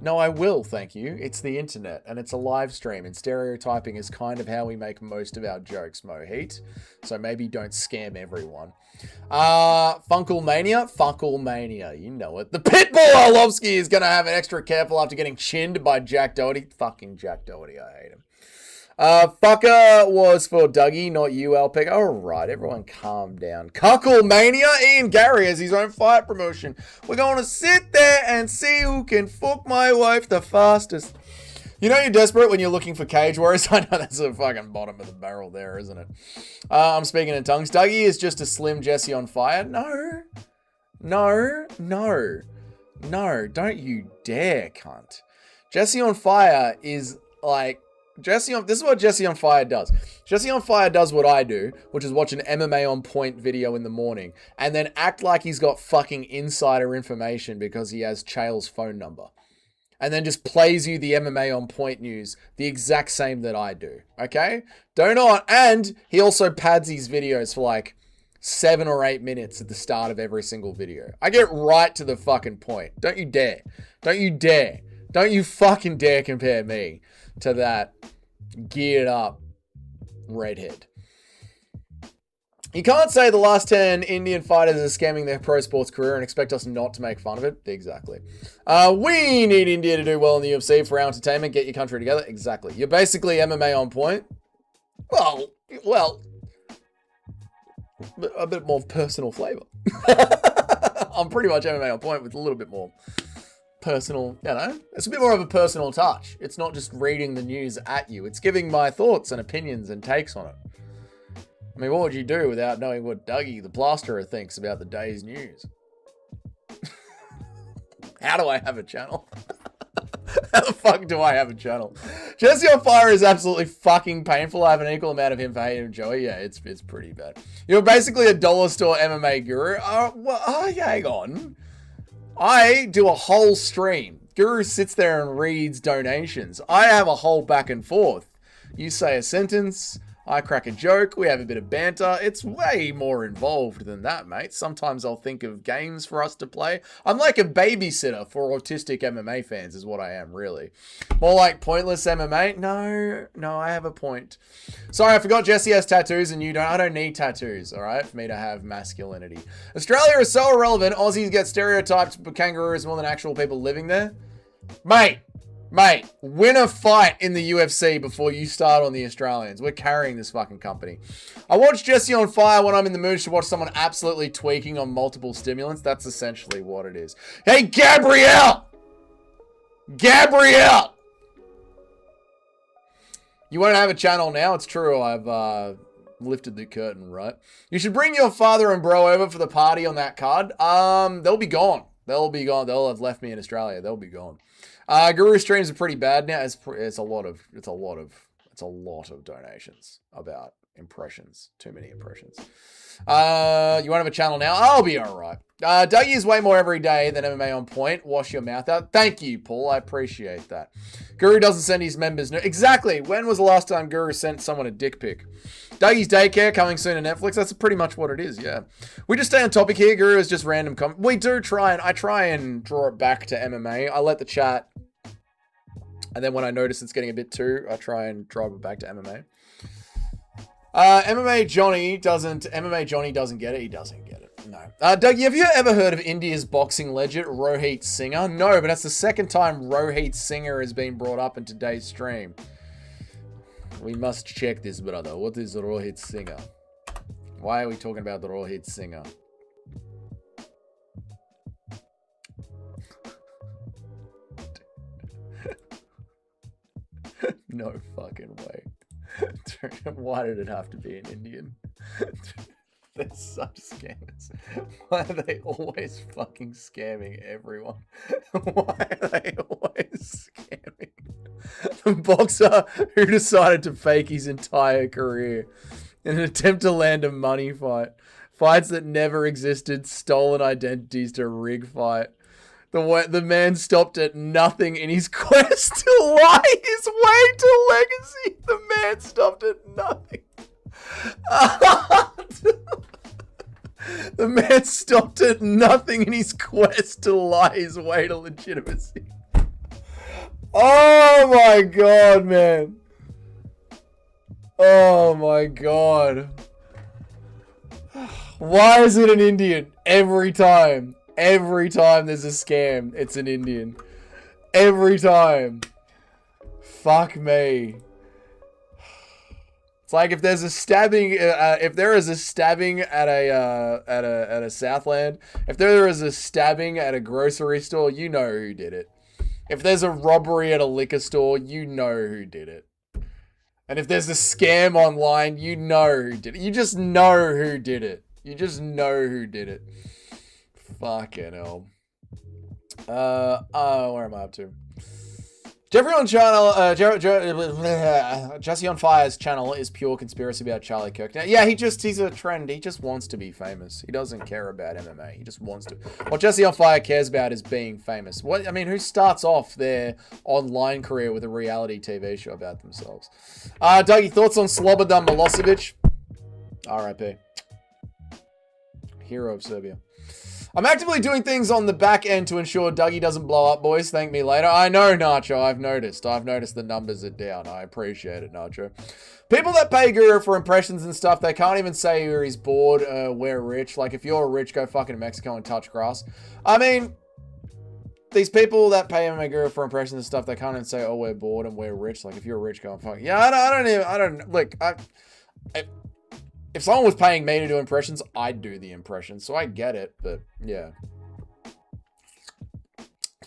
No, I will, thank you. It's the internet, and it's a live stream, and stereotyping is kind of how we make most of our jokes, Mohit. So maybe don't scam everyone. Funklemania, you know it. The Pitbull Orlovsky is going to have an extra careful after getting chinned by Jack Doherty. Fucking Jack Doherty, I hate him. Fucker was for Dougie, not you, Alpec. Alright, everyone calm down. Cucklemania, Ian Gary has his own fight promotion. We're going to sit there and see who can fuck my wife the fastest. You know you're desperate when you're looking for Cage Warriors? I know that's the fucking bottom of the barrel there, isn't it? I'm speaking in tongues. Dougie is just a slim Jesse on fire. No. Don't you dare, cunt. Jesse on fire is like... this is what Jesse on Fire does. Jesse on Fire does what I do, which is watch an MMA on point video in the morning and then act like he's got fucking insider information because he has Chael's phone number. And then just plays you the MMA on point news the exact same that I do. Okay? And he also pads his videos for like 7 or 8 minutes at the start of every single video. I get right to the fucking point. Don't you dare. Don't you fucking dare compare me to that geared up redhead. You can't say the last 10 Indian fighters are scamming their pro sports career and expect us not to make fun of it. Exactly. We need India to do well in the UFC for our entertainment. Get your country together. Exactly. You're basically MMA on point. Well, a bit more personal flavor. I'm pretty much MMA on point with a little bit more personal, it's a bit more of a personal touch. It's not just reading the news at you. It's giving my thoughts and opinions and takes on it. I mean, what would you do without knowing what Dougie the plasterer thinks about the day's news? How do I have a channel? How the fuck do I have a channel? Jesse on Fire is absolutely fucking painful. I have an equal amount of him for hating him, Joey. Yeah, it's pretty bad. You're basically a dollar store MMA guru. Hang on. I do a whole stream. Guru sits there and reads donations. I have a whole back and forth. You say a sentence, I crack a joke, we have a bit of banter. It's way more involved than that, mate. Sometimes I'll think of games for us to play. I'm like a babysitter for autistic MMA fans is what I am, really. More like pointless MMA? No, I have a point. Sorry, I forgot Jesse has tattoos and you don't. I don't need tattoos, all right, for me to have masculinity. Australia is so irrelevant. Aussies get stereotyped for kangaroos more than actual people living there. Mate, win a fight in the UFC before you start on the Australians. We're carrying this fucking company. I watch Jesse on Fire when I'm in the mood to watch someone absolutely tweaking on multiple stimulants. That's essentially what it is. Hey, Gabrielle! You won't have a channel now. It's true. I've lifted the curtain, right? You should bring your father and bro over for the party on that card. They'll be gone. They'll have left me in Australia. They'll be gone. Guru streams are pretty bad now. It's a lot of donations about impressions. Too many impressions. You won't have a channel now? I'll be alright. Dougie is way more every day than MMA on point. Wash your mouth out. Thank you, Paul. I appreciate that. Guru doesn't send his members. No, exactly. When was the last time Guru sent someone a dick pic? Dougie's Daycare coming soon to Netflix. That's pretty much what it is, yeah. We just stay on topic here. Guru is just random We do try and draw it back to MMA. I let the chat, and then when I notice it's getting a bit too, I try and drive it back to MMA. MMA Johnny doesn't get it. He doesn't get it. No. Dougie, have you ever heard of India's boxing legend, Rohit Singh? No, but that's the second time Rohit Singh has been brought up in today's stream. We must check this, brother. What is Rohit Singh? Why are we talking about the Rohit Singh? No fucking way. Why did it have to be an Indian? They're such scammers. Why are they always fucking scamming everyone? Why are they always scamming? The boxer who decided to fake his entire career in an attempt to land a money fight. Fights that never existed, stolen identities to rig fight. The man stopped at nothing in his quest to lie his way to legacy. The man stopped at nothing. The man stopped at nothing in his quest to lie his way to legitimacy. Oh my god, man. Oh my god. Why is it an Indian? Every time. Every time there's a scam, it's an Indian. Every time. Fuck me. It's like if there's a stabbing, if there is a stabbing at a Southland, if there is a stabbing at a grocery store, you know who did it. If there's a robbery at a liquor store, you know who did it. And if there's a scam online, you know who did it. You just know who did it. You just know who did it. Fucking hell. Where am I up to? Jeffrey on channel, Jesse on Fire's channel is pure conspiracy about Charlie Kirk. Now, yeah, he's a trend. He just wants to be famous. He doesn't care about MMA. He just wants to. What Jesse on Fire cares about is being famous. What I mean, who starts off their online career with a reality TV show about themselves? Dougie, thoughts on Slobodan Milosevic? R.I.P. Hero of Serbia. I'm actively doing things on the back end to ensure Dougie doesn't blow up, boys. Thank me later. I know, Nacho. I've noticed the numbers are down. I appreciate it, Nacho. People that pay Guru for impressions and stuff, they can't even say where he's bored, we're rich. Like, if you're rich, go fucking Mexico and touch grass. I mean, these people that pay Guru for impressions and stuff, they can't even say, oh, we're bored and we're rich. Like, if you're rich, go and fuck. Yeah, I don't, look, if someone was paying me to do impressions, I'd do the impressions. So I get it, but yeah.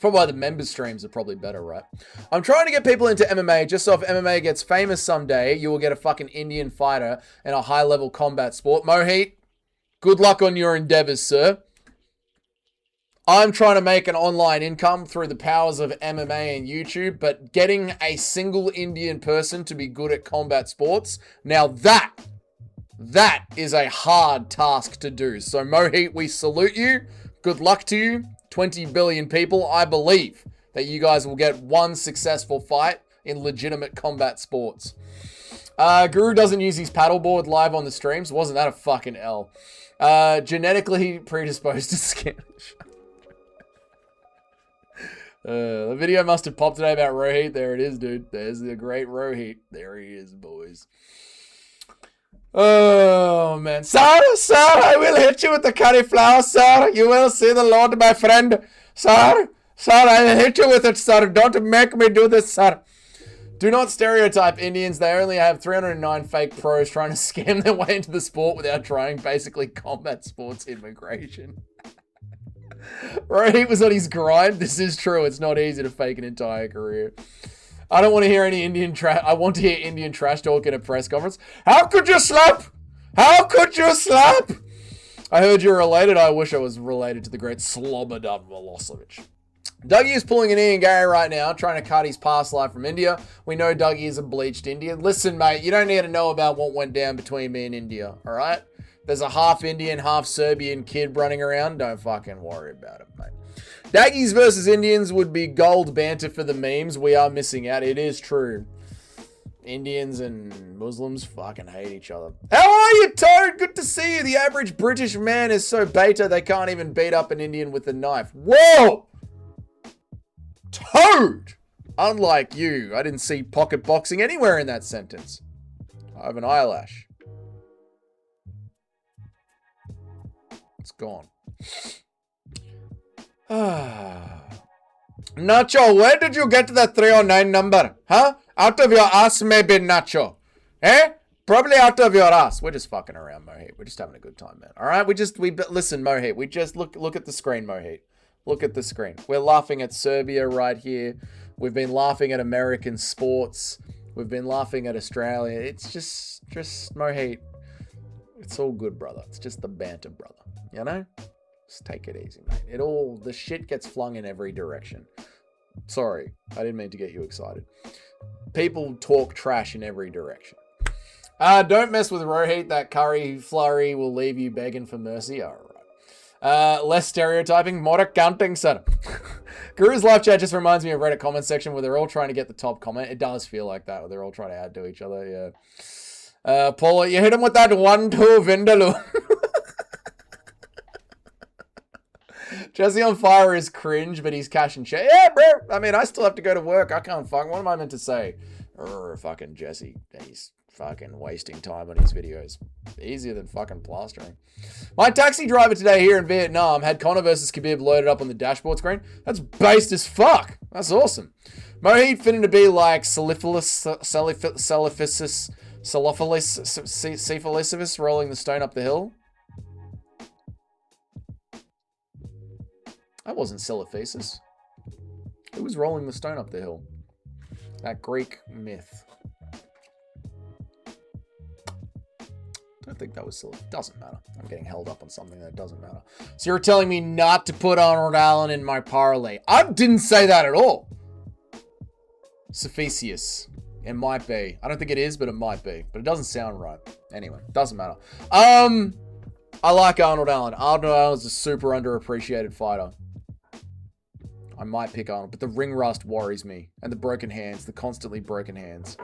Probably why the member streams are probably better, right? I'm trying to get people into MMA just so if MMA gets famous someday, you will get a fucking Indian fighter in a high-level combat sport. Mohit, good luck on your endeavors, sir. I'm trying to make an online income through the powers of MMA and YouTube, but getting a single Indian person to be good at combat sports, now that is a hard task to do. So Mohit, we salute you. Good luck to you. 20 billion people. I believe that you guys will get one successful fight in legitimate combat sports. Guru doesn't use his paddleboard live on the streams. Wasn't that a fucking L? Genetically predisposed to Scanish. The video must have popped today about Rohit. There it is, dude. There's the great Rohit. There he is, boys. Oh, man. Sir, I will hit you with the cauliflower, sir. You will see the Lord, my friend. Sir, I will hit you with it, sir. Don't make me do this, sir. Do not stereotype Indians. They only have 309 fake pros trying to scam their way into the sport without trying basically combat sports immigration. Rohit was on his grind. This is true. It's not easy to fake an entire career. I don't want to hear any Indian trash. I want to hear Indian trash talk in a press conference. How could you slap? How could you slap? I heard you're related. I wish I was related to the great Slobodan Milosevic. Dougie is pulling an Ian Gary right now, trying to cut his past life from India. We know Dougie is a bleached Indian. Listen, mate, you don't need to know about what went down between me and India, all right? There's a half Indian, half Serbian kid running around. Don't fucking worry about it, mate. Daggies versus Indians would be gold banter for the memes. We are missing out. It is true. Indians and Muslims fucking hate each other. How are you, Toad? Good to see you. The average British man is so beta they can't even beat up an Indian with a knife. Whoa! Toad! Unlike you, I didn't see pocket boxing anywhere in that sentence. I have an eyelash. It's gone. Nacho, where did you get the 309 number? Huh? Out of your ass, maybe, Nacho. Eh? Probably out of your ass. We're just fucking around, Mohit. We're just having a good time, man. All right? Listen, Mohit. We just look at the screen, Mohit. Look at the screen. We're laughing at Serbia right here. We've been laughing at American sports. We've been laughing at Australia. It's just Mohit. It's all good, brother. It's just the banter, brother. You know? Just take it easy, mate. The shit gets flung in every direction. Sorry, I didn't mean to get you excited. People talk trash in every direction. Don't mess with Rohit. That curry flurry will leave you begging for mercy. All right. Less stereotyping, more accounting, sir. Guru's live chat just reminds me of Reddit comment section where they're all trying to get the top comment. It does feel like that, where they're all trying to add to each other, yeah. Paul, you hit him with that 1-2 Vindaloo. Jesse on fire is cringe, but he's cash and check. Yeah, bro. I mean, I still have to go to work. I can't fuck. What am I meant to say? Fucking Jesse. He's fucking wasting time on his videos. Easier than fucking plastering. My taxi driver today here in Vietnam had Conor versus Khabib loaded up on the dashboard screen. That's based as fuck. That's awesome. Mohit finna to be like Cephalophilus rolling the stone up the hill. That wasn't Cephalophilus. It was rolling the stone up the hill. That Greek myth. I don't think that was silly. Doesn't matter. I'm getting held up on something that doesn't matter. So you're telling me not to put Arnold Allen in my parlay. I didn't say that at all. Cephesius. It might be. I don't think it is, but it might be. But it doesn't sound right. Anyway, doesn't matter. I like Arnold Allen. Arnold Allen's a super underappreciated fighter. I might pick Arnold, but the ring rust worries me. And the broken hands. The constantly broken hands.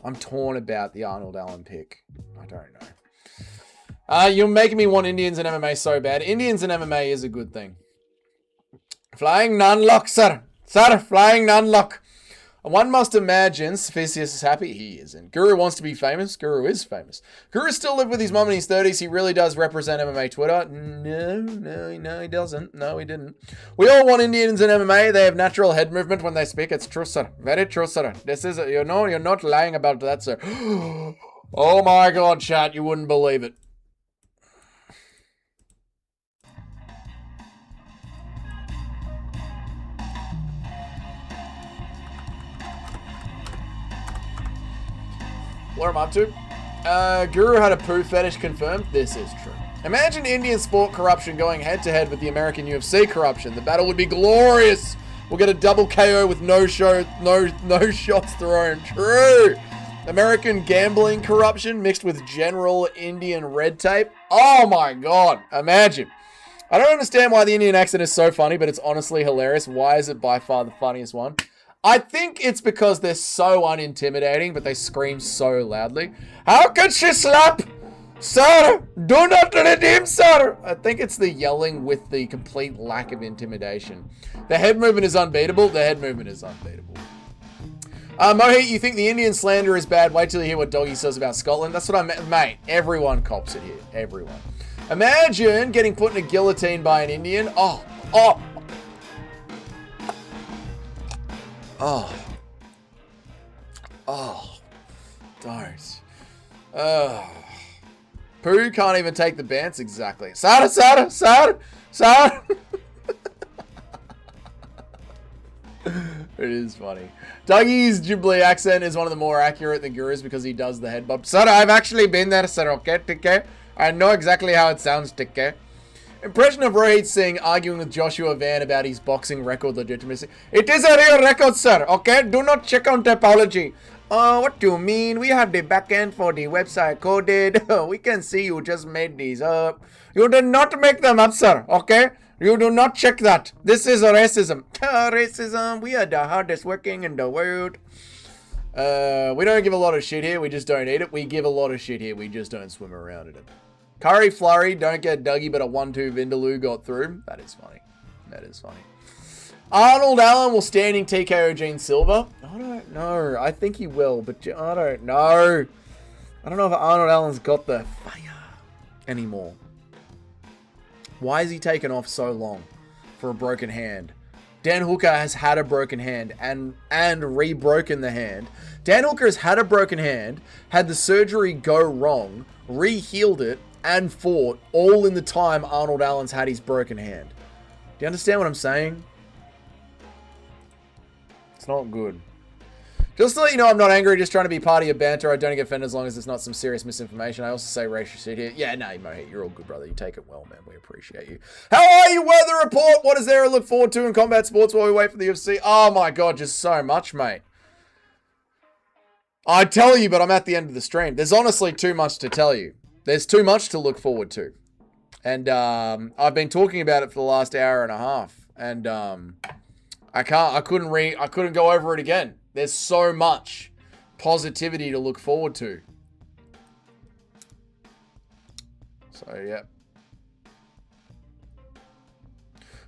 I'm torn about the Arnold Allen pick. I don't know. You're making me want Indians in MMA so bad. Indians in MMA is a good thing. Flying non-lock, sir. Sir, flying non-lock. One must imagine Cephesius is happy. He isn't. Guru wants to be famous. Guru is famous. Guru still live with his mum in his 30s. He really does represent MMA Twitter. No, he doesn't. No, he didn't. We all want Indians in MMA. They have natural head movement when they speak. It's true, sir. Very true, sir. This is, you're not lying about that, sir. Oh my God, chat. You wouldn't believe it. What am I up to? Guru had a poo fetish confirmed. This is true. Imagine Indian sport corruption going head-to-head with the American UFC corruption. The battle would be glorious. We'll get a double KO with no shots thrown. True. American gambling corruption mixed with general Indian red tape. Oh my God. Imagine. I don't understand why the Indian accent is so funny, but it's honestly hilarious. Why is it by far the funniest one? I think it's because they're so unintimidating, but they scream so loudly. How could she slap? Sir, do not redeem, sir. I think it's the yelling with the complete lack of intimidation. The head movement is unbeatable. The head movement is unbeatable. Mohit, you think the Indian slander is bad? Wait till you hear what Doggy says about Scotland. That's what I meant. Mate, everyone cops it here. Everyone. Imagine getting put in a guillotine by an Indian. Oh. Don't. Pooh can't even take the bants exactly. Sada. It is funny. Dougie's Ghibli accent is one of the more accurate than Guru's because he does the head bob. Sir, I've actually been there, sir, okay, TK? I know exactly how it sounds, TK. Impression of Rohit Singh arguing with Joshua Van about his boxing record legitimacy. It is a real record, sir, okay? Do not check on typology. What do you mean? We have the backend for the website coded. We can see you just made these up. You did not make them up, sir, okay? You do not check that. This is a racism. Racism. We are the hardest working in the world. We don't give a lot of shit here. We just don't eat it. We give a lot of shit here. We just don't swim around in it. Curry Flurry, don't get Dougie, but a 1-2 Vindaloo got through. That is funny. That is funny. Arnold Allen will standing TKO Gene Silver. I don't know. I think he will, but I don't know. I don't know if Arnold Allen's got the fire anymore. Why is he taken off so long for a broken hand? Dan Hooker has had a broken hand and re-broken the hand. Dan Hooker has had a broken hand, had the surgery go wrong, re-healed it, and fought all in the time Arnold Allen's had his broken hand. Do you understand what I'm saying? It's not good. Just to let you know, I'm not angry, just trying to be part of your banter. I don't get offended as long as it's not some serious misinformation. I also say racist shit here. Yeah, no, Mohit, you're all good, brother. You take it well, man. We appreciate you. How are you? Weather report. What is there to look forward to in combat sports while we wait for the UFC? Oh my God, just so much, mate. I'd tell you, but I'm at the end of the stream. There's honestly too much to tell you. There's too much to look forward to. And I've been talking about it for the last hour and a half. And I couldn't go over it again. There's so much positivity to look forward to. So, yeah.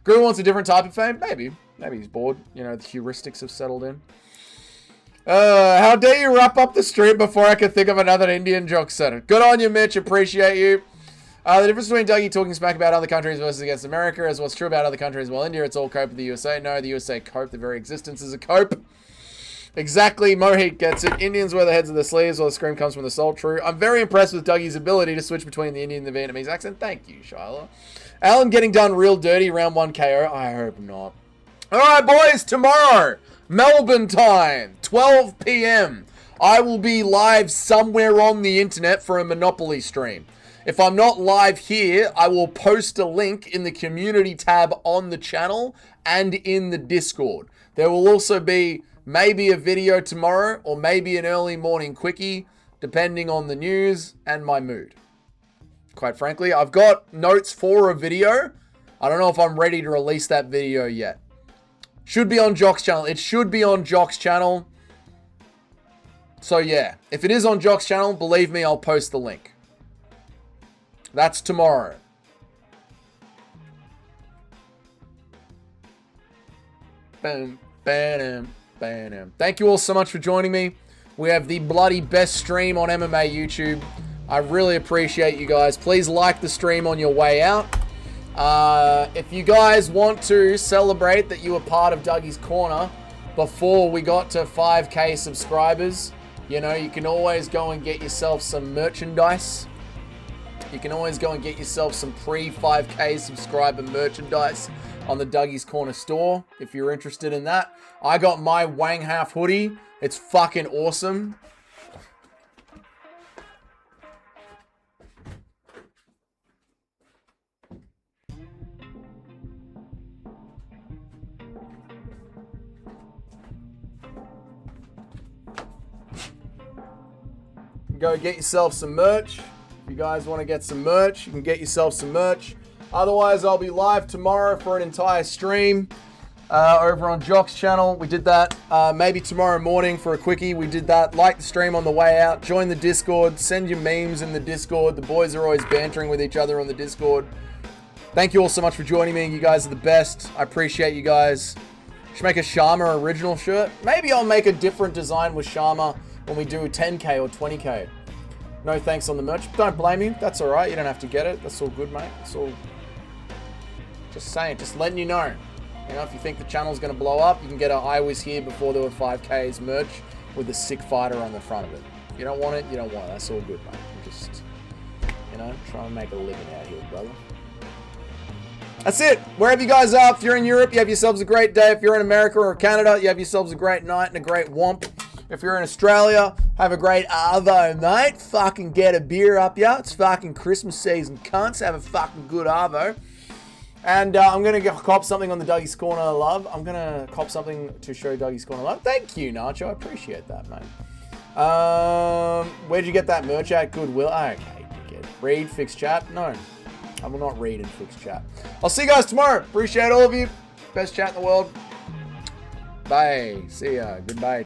Guru wants a different type of fame? Maybe. Maybe he's bored. You know, the heuristics have settled in. How dare you wrap up the stream before I can think of another Indian joke center. Good on you, Mitch. Appreciate you. The difference between Dougie talking smack about other countries versus against America is what's true about other countries. Well, India, it's all cope with the USA. No, the USA cope. The very existence is a cope. Exactly. Mohit gets it. Indians wear the heads of the sleeves while the scream comes from the soul. True. I'm very impressed with Dougie's ability to switch between the Indian and the Vietnamese accent. Thank you, Shyla. Alan getting done real dirty. Round 1 KO. I hope not. All right, boys. Tomorrow, Melbourne time, 12 p.m. I will be live somewhere on the internet for a Monopoly stream. If I'm not live here, I will post a link in the community tab on the channel and in the Discord. There will also be maybe a video tomorrow or maybe an early morning quickie, depending on the news and my mood. Quite frankly, I've got notes for a video. I don't know if I'm ready to release that video yet. Should be on Jock's channel. It should be on Jock's channel. So yeah, if it is on Jock's channel, believe me, I'll post the link. That's tomorrow. Boom, bam, bam. Thank you all so much for joining me. We have the bloody best stream on MMA YouTube. I really appreciate you guys. Please like the stream on your way out. If you guys want to celebrate that you were part of Dougie's Corner before we got to 5K subscribers, you know, you can always go and get yourself some merchandise. You can always go and get yourself some pre-5K subscriber merchandise on the Dougie's Corner store if you're interested in that. I got my Wang Half hoodie. It's fucking awesome. Go get yourself some merch. If you guys want to get some merch, you can get yourself some merch. Otherwise, I'll be live tomorrow for an entire stream over on Jock's channel. We did that. Maybe tomorrow morning for a quickie. We did that. Like the stream on the way out. Join the Discord. Send your memes in the Discord. The boys are always bantering with each other on the Discord. Thank you all so much for joining me. You guys are the best. I appreciate you guys. Should make a Sharma original shirt. Maybe I'll make a different design with Sharma when we do 10K or 20K. No thanks on the merch. Don't blame you. That's all right. You don't have to get it. That's all good, mate. It's all... Just saying. Just letting you know. You know, if you think the channel's going to blow up, you can get a I was here before there were 5Ks merch with a sick fighter on the front of it. You don't want it, you don't want it. That's all good, mate. I'm just, you know, trying to make a living out here, brother. That's it. Wherever you guys are, if you're in Europe, you have yourselves a great day. If you're in America or Canada, you have yourselves a great night and a great womp. If you're in Australia, have a great arvo, mate. Fucking get a beer up ya. It's fucking Christmas season, cunts. Have a fucking good arvo. And I'm going to cop something on the Dougie's Corner love. I'm going to cop something to show Dougie's Corner love. Thank you, Nacho. I appreciate that, mate. Where'd you get that merch at? Goodwill. Okay, dickhead. Read, fix chat? No. I will not read and fix chat. I'll see you guys tomorrow. Appreciate all of you. Best chat in the world. Bye. See ya. Goodbye.